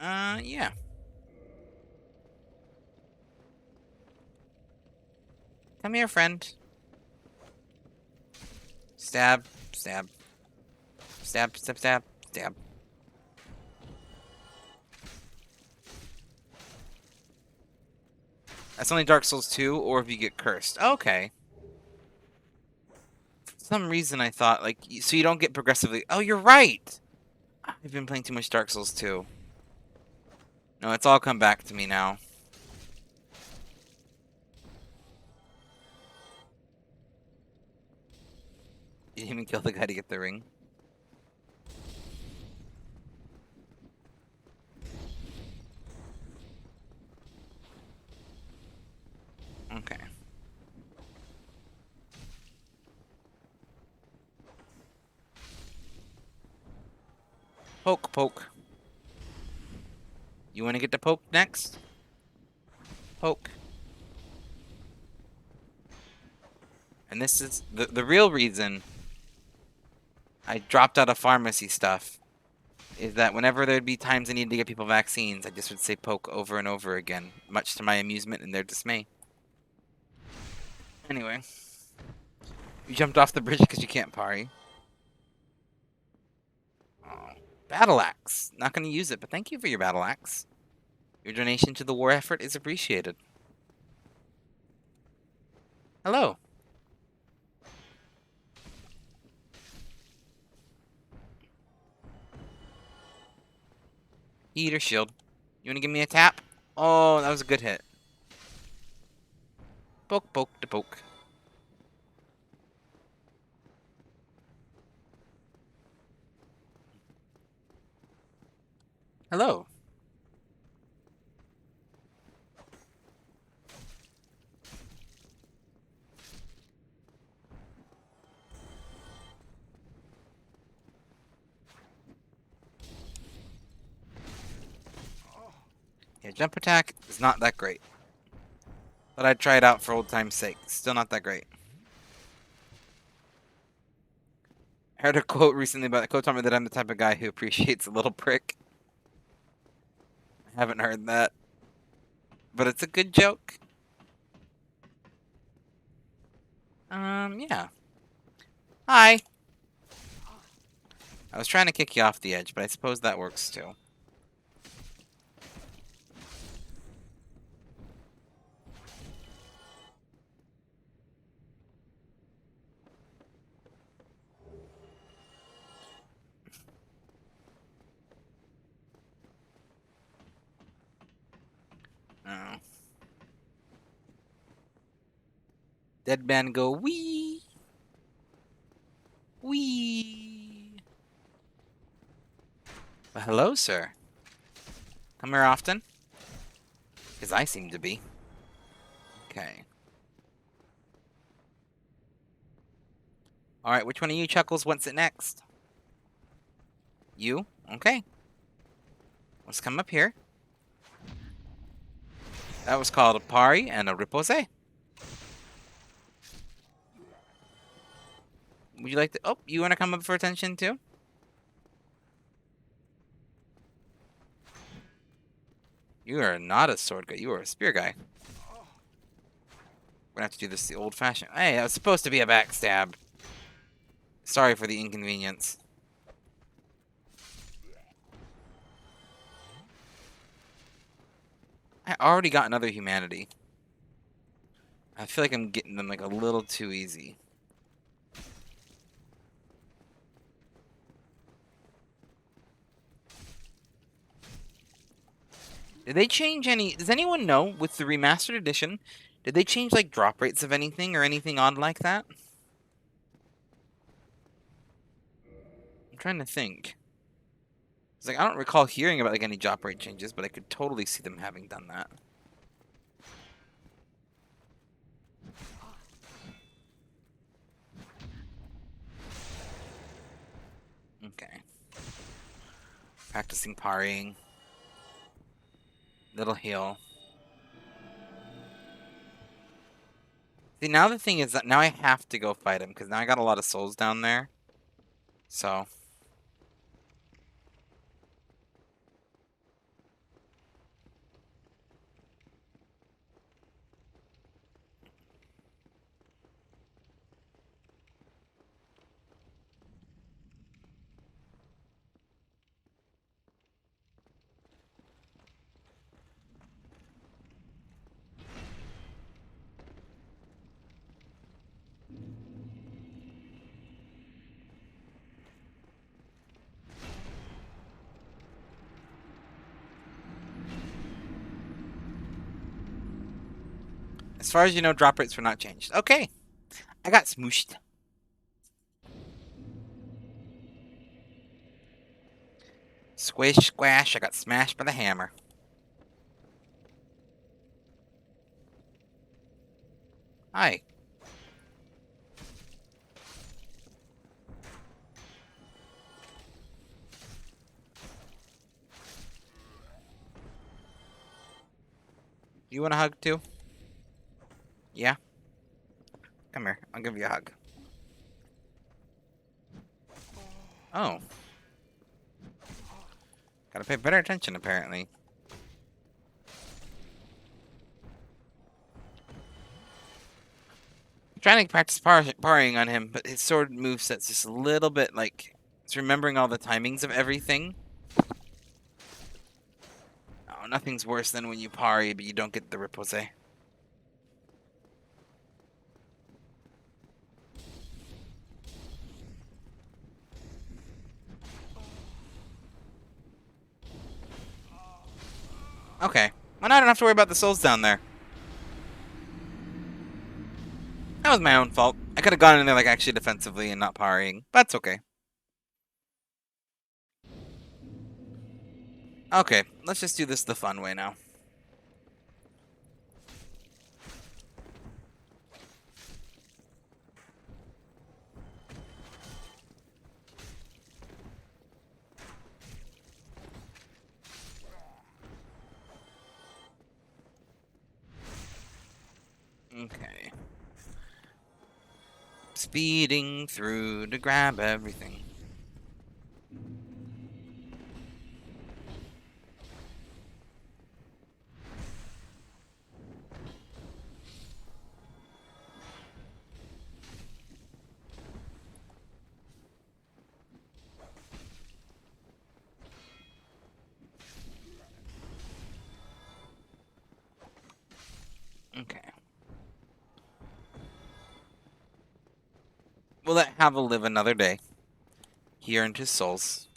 Yeah. Come here, friend. Stab, stab. Stab, stab, stab, stab. That's only Dark Souls 2, or if you get cursed. Okay. some reason I thought, like, so you don't get progressively... Oh, you're right! I've been playing too much Dark Souls 2. No, it's all come back to me now. You didn't even kill the guy to get the ring. Okay. Poke, poke. You want to get the poke next? Poke. And this is the real reason I dropped out of pharmacy stuff, is that whenever there'd be times I needed to get people vaccines, I just would say poke over and over again, much to my amusement and their dismay. Anyway. You jumped off the bridge because you can't parry. Oh, battle axe. Not going to use it, but thank you for your battle axe. Your donation to the war effort is appreciated. Hello. Heat or shield. You want to give me a tap? Oh, that was a good hit. Poke, poke, to poke. Hello. Yeah, jump attack is not that great. But I'd try it out for old time's sake. Still not that great. I heard a quote recently about the quote told me that I'm the type of guy who appreciates a little prick. I haven't heard that. But it's a good joke. Yeah. Hi. I was trying to kick you off the edge, but I suppose that works too. Oh. Dead man go wee. Wee. Well, hello, sir. Come here often? Because I seem to be. Okay. Alright, which one of you Chuckles wants it next? You? Okay. Let's come up here. That was called a pari and a repose. Would you like to... Oh, you want to come up for attention too? You are not a sword guy. You are a spear guy. We're gonna have to do this the old-fashioned... Hey, that was supposed to be a backstab. Sorry for the inconvenience. I already got another humanity. I feel like I'm getting them like a little too easy. Did they change any... Does anyone know, with the remastered edition, did they change like drop rates of anything or anything odd like that? I'm trying to think. It's like I don't recall hearing about like any drop rate changes, but I could totally see them having done that. Okay. Practicing parrying. Little heal. See, now the thing is that now I have to go fight him, because now I got a lot of souls down there. So... As far as you know, drop rates were not changed. Okay. I got smooshed. Squish, squash, I got smashed by the hammer. Hi. You want a hug too? Yeah? Come here. I'll give you a hug. Oh. Gotta pay better attention, apparently. I'm trying to practice parrying on him, but his sword moveset's just a little bit like... It's remembering all the timings of everything. Oh, nothing's worse than when you parry, but you don't get the riposte. Okay. Well, now I don't have to worry about the souls down there. That was my own fault. I could have gone in there like actually defensively and not parrying. But that's okay. Okay, let's just do this the fun way now. Okay. Speeding through to grab everything. Okay. We'll let Havel live another day. He earned his souls.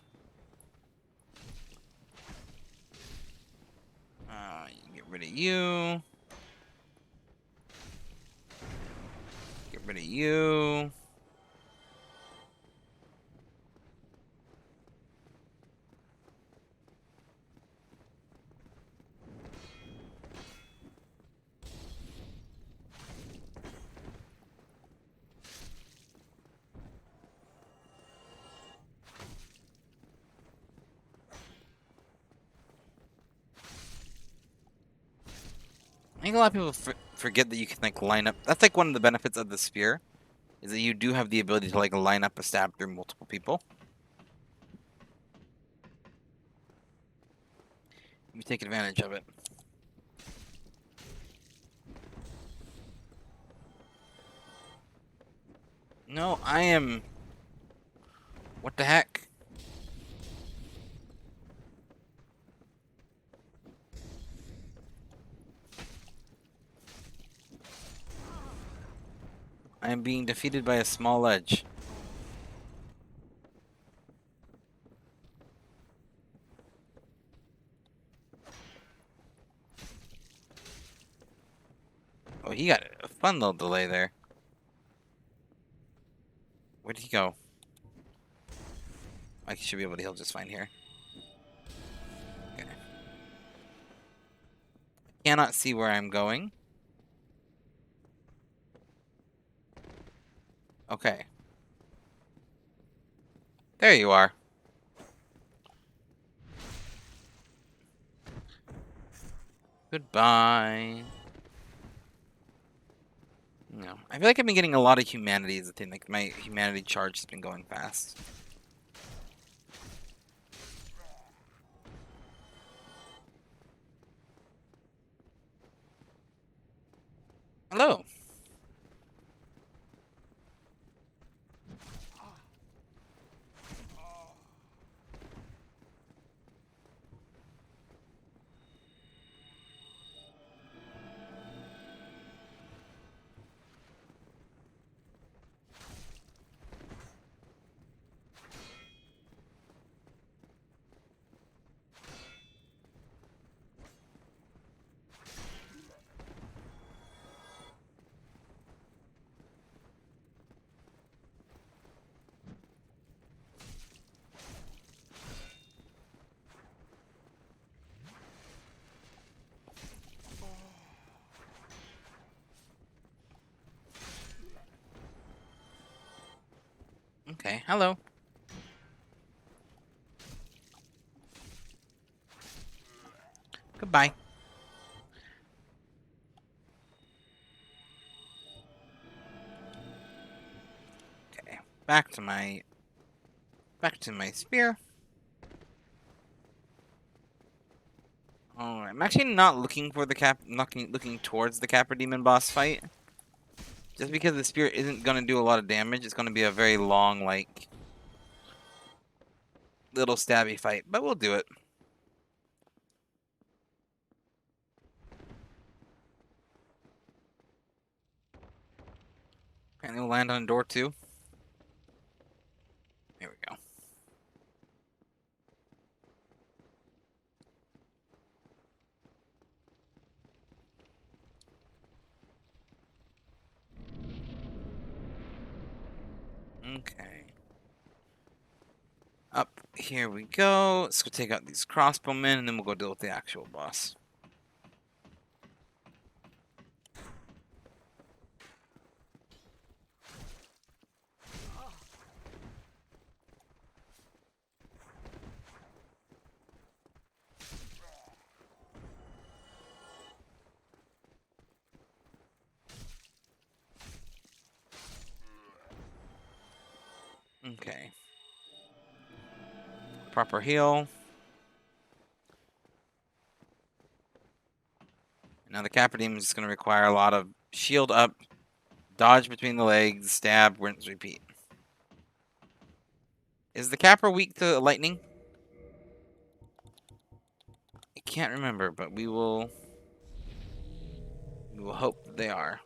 Get rid of you. Get rid of you. I think a lot of people forget that you can like line up. That's like one of the benefits of the spear, is that you do have the ability to like line up a stab through multiple people. You take advantage of it. No, I am... What the heck? I am being defeated by a small ledge. Oh, he got a fun little delay there. Where'd he go? I should be able to heal just fine here. Okay. Cannot see where I'm going. Okay. There you are. Goodbye. No, I feel like I've been getting a lot of humanity as a thing. Like my humanity charge has been going fast. Hello. Okay, hello. Goodbye. Okay, back to my spear. Alright, I'm actually not looking for the looking towards the Capra Demon boss fight. Just because the spear isn't gonna do a lot of damage, it's gonna be a very long, like, little stabby fight, but we'll do it. And we'll land on a door too. There we go. Okay. Up here we go. Let's go take out these crossbowmen, and then we'll go deal with the actual boss. Okay. Proper heal. Now the Capra Demon is just going to require a lot of shield up, dodge between the legs, stab, rinse, repeat. Is the Capra weak to lightning? I can't remember, but we will hope that they are.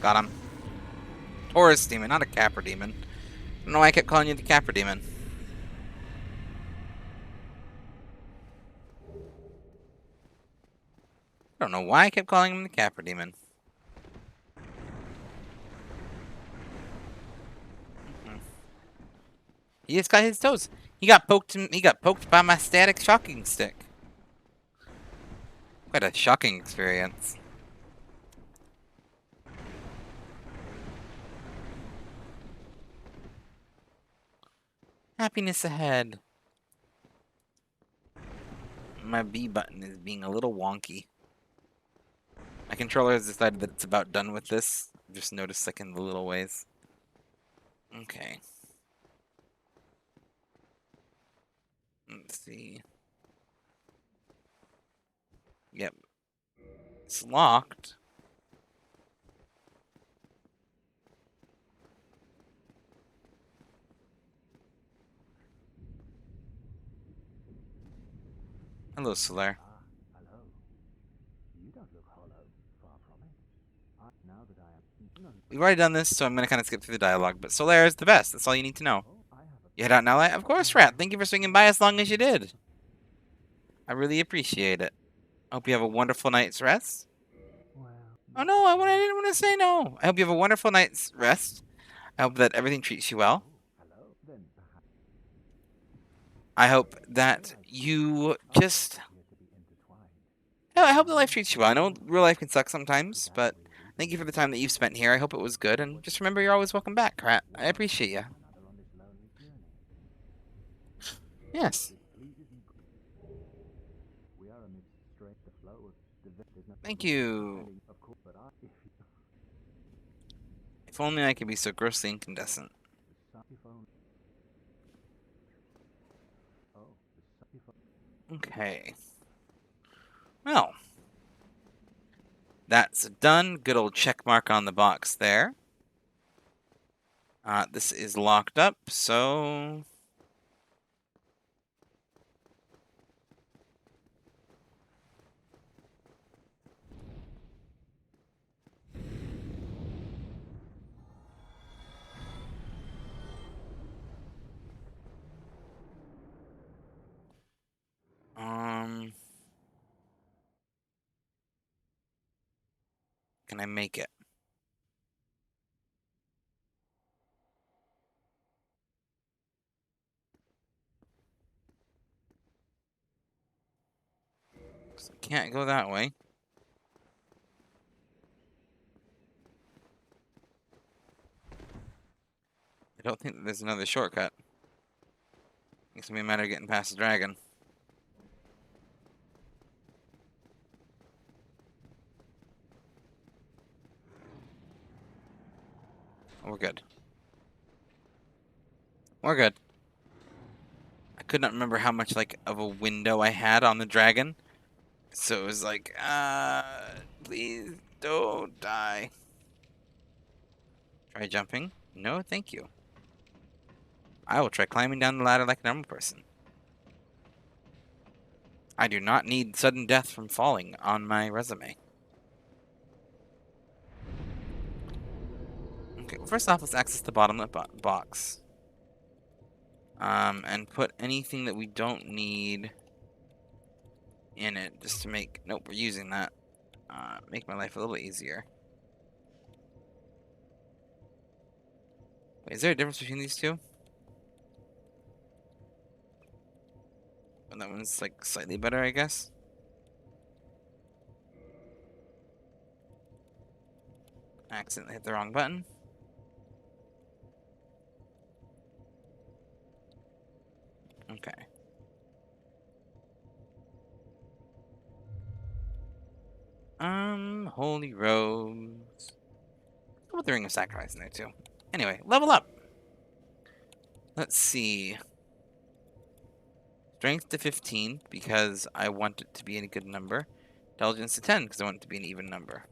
Got him. Taurus Demon, not a Capra Demon. I don't know why I kept calling you the Capra Demon. I don't know why I kept calling him the Capra Demon. He just got his toes. He got poked. He got poked by my static shocking stick. Quite a shocking experience. Happiness ahead. My B button is being a little wonky. My controller has decided that it's about done with this. Just noticed like in the little ways. Okay. Let's see. Yep. It's locked. Hello, Solaire. Hello. You don't look hollow. Far from it. Now that I am... We've already done this, so I'm going to kind of skip through the dialogue, but Solaire is the best. That's all you need to know. I have a... You head out now, Of course, Rat. Thank you for swinging by as long as you did. I really appreciate it. I hope you have a wonderful night's rest. Well... Oh no, I didn't want to say no. I hope you have a wonderful night's rest. I hope that everything treats you well. Hello? Then perhaps... I hope that you just... I hope that life treats you well. I know real life can suck sometimes, but thank you for the time that you've spent here. I hope it was good, and just remember you're always welcome back, Rat. I appreciate you. Yes. Thank you. If only I could be so grossly incandescent. Okay. Well. That's done. Good old check mark on the box there. This is locked up, so... Can I make it? I can't go that way. I don't think that there's another shortcut. It's gonna be a matter of getting past the dragon. Oh, we're good. We're good. I could not remember how much, like, of a window I had on the dragon. So it was like, please don't die. Try jumping? No, thank you. I will try climbing down the ladder like a normal person. I do not need sudden death from falling on my resume. Okay, well, first off, let's access the bottom of the box. And put anything that we don't need in it just to make... Nope, we're using that. Make my life a little easier. Wait, is there a difference between these two? Oh, that one's like slightly better, I guess. Accidentally hit the wrong button. Okay. Holy Rose. I'll put the Ring of Sacrifice in there too. Anyway, level up. Let's see. Strength to 15 because I want it to be a good number. Intelligence to 10 because I want it to be an even number.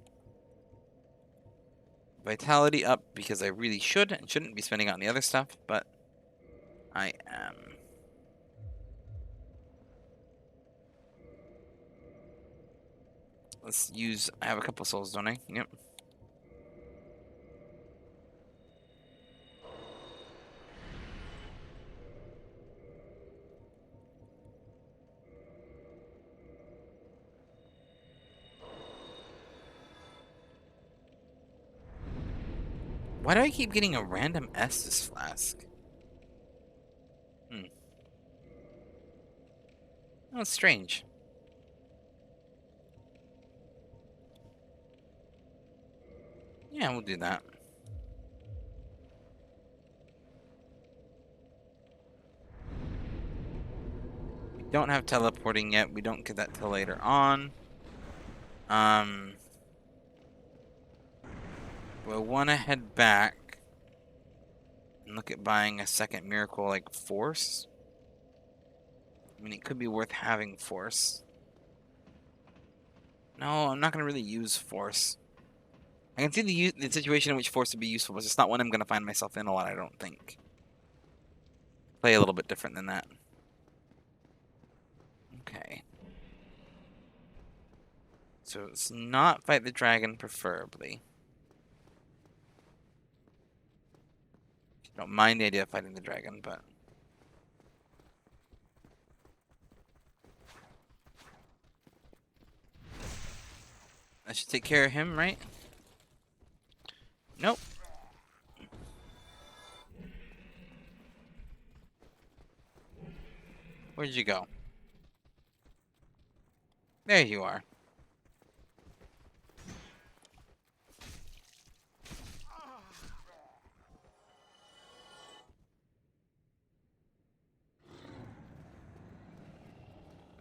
Vitality up because I really should and shouldn't be spending it on the other stuff, but I am. Let's use... I have a couple souls, don't I? Yep. Why do I keep getting a random Estus flask? Oh, it's strange. Yeah, we'll do that. We don't have teleporting yet. We don't get that till later on. We'll want to head back and look at buying a second miracle like force. I mean, it could be worth having force. No, I'm not going to really use force. I can see the situation in which force would be useful, but it's not one I'm going to find myself in a lot, I don't think. Play a little bit different than that. Okay. So let's not fight the dragon, preferably. Don't mind the idea of fighting the dragon, but... I should take care of him, right? Nope. Where'd you go? There you are.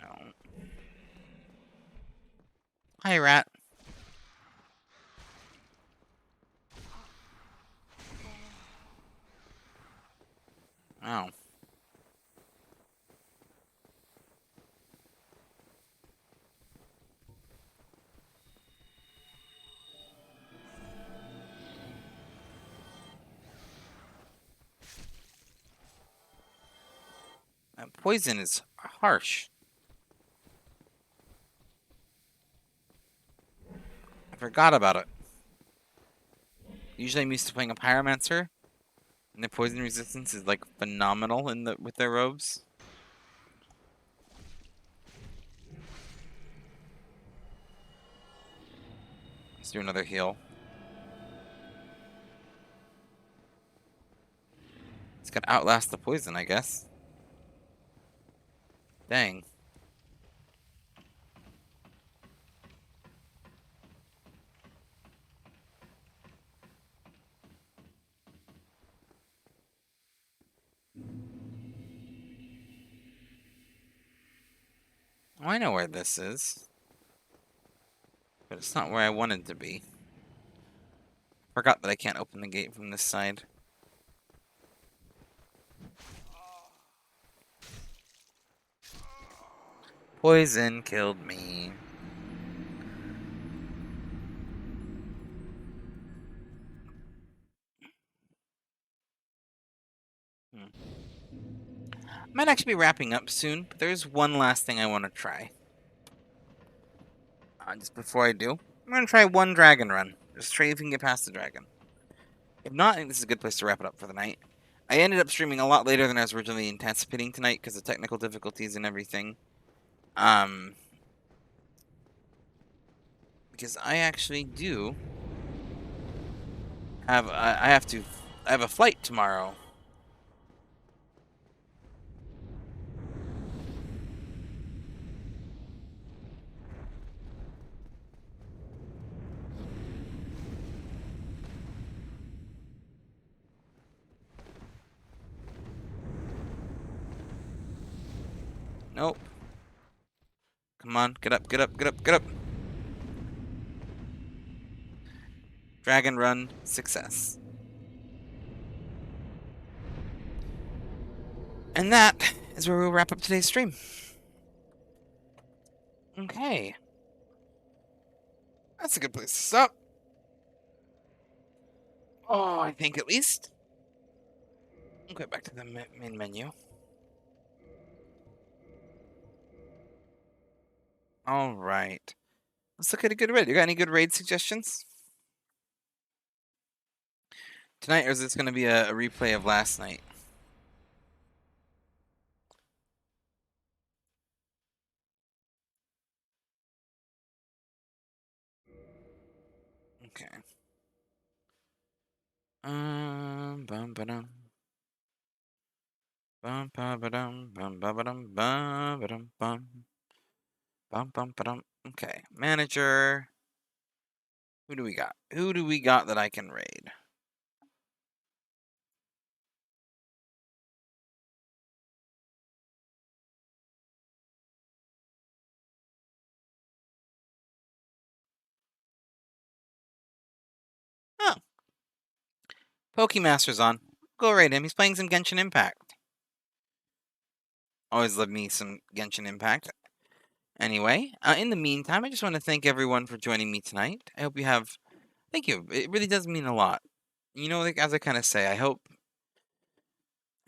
No. Hi, rat. Oh. That poison is harsh. I forgot about it. Usually I'm used to playing a pyromancer, and the poison resistance is like phenomenal with their robes. Let's do another heal. It's gonna outlast the poison, I guess. Dang. Oh, I know where this is, but it's not where I wanted to be. Forgot that I can't open the gate from this side. Poison killed me. Might actually be wrapping up soon, but there's one last thing I want to try. Just before I do, I'm gonna try one dragon run. Just try if we can get past the dragon. If not, I think this is a good place to wrap it up for the night. I ended up streaming a lot later than I was originally anticipating tonight because of technical difficulties and everything. Because I actually do have I have a flight tomorrow. Nope. Come on, get up, get up, get up, get up. Dragon run success. And that is where we'll wrap up today's stream. Okay. That's a good place to stop. Oh, I think at least. I'll go back to the main menu. All right. Let's look at a good raid. You got any good raid suggestions? Tonight, or is this going to be a replay of last night? Okay. Bum ba-dum. Bum ba ba-dum, bum ba ba-dum, bum ba-dum, bum. Bum bum ba-dum. Okay. Manager. Who do we got? Who do we got that I can raid? Oh. Pokemaster's on. Go raid him. He's playing some Genshin Impact. Always love me some Genshin Impact. Anyway, in the meantime, I just want to thank everyone for joining me tonight. I hope you have. Thank you. It really does mean a lot. You know, like, as I kind of say, I hope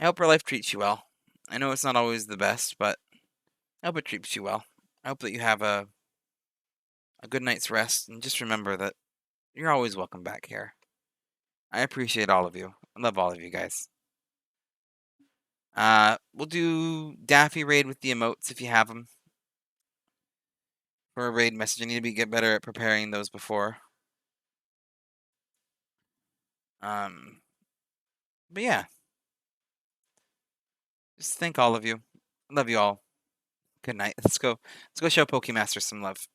your life treats you well. I know it's not always the best, but I hope it treats you well. I hope that you have a good night's rest, and just remember that you're always welcome back here. I appreciate all of you. I love all of you guys. We'll do Daffy raid with the emotes if you have them. For a raid message, I need to get better at preparing those before. But yeah. Just thank all of you. Love you all. Good night. Let's go show Pokemaster some love.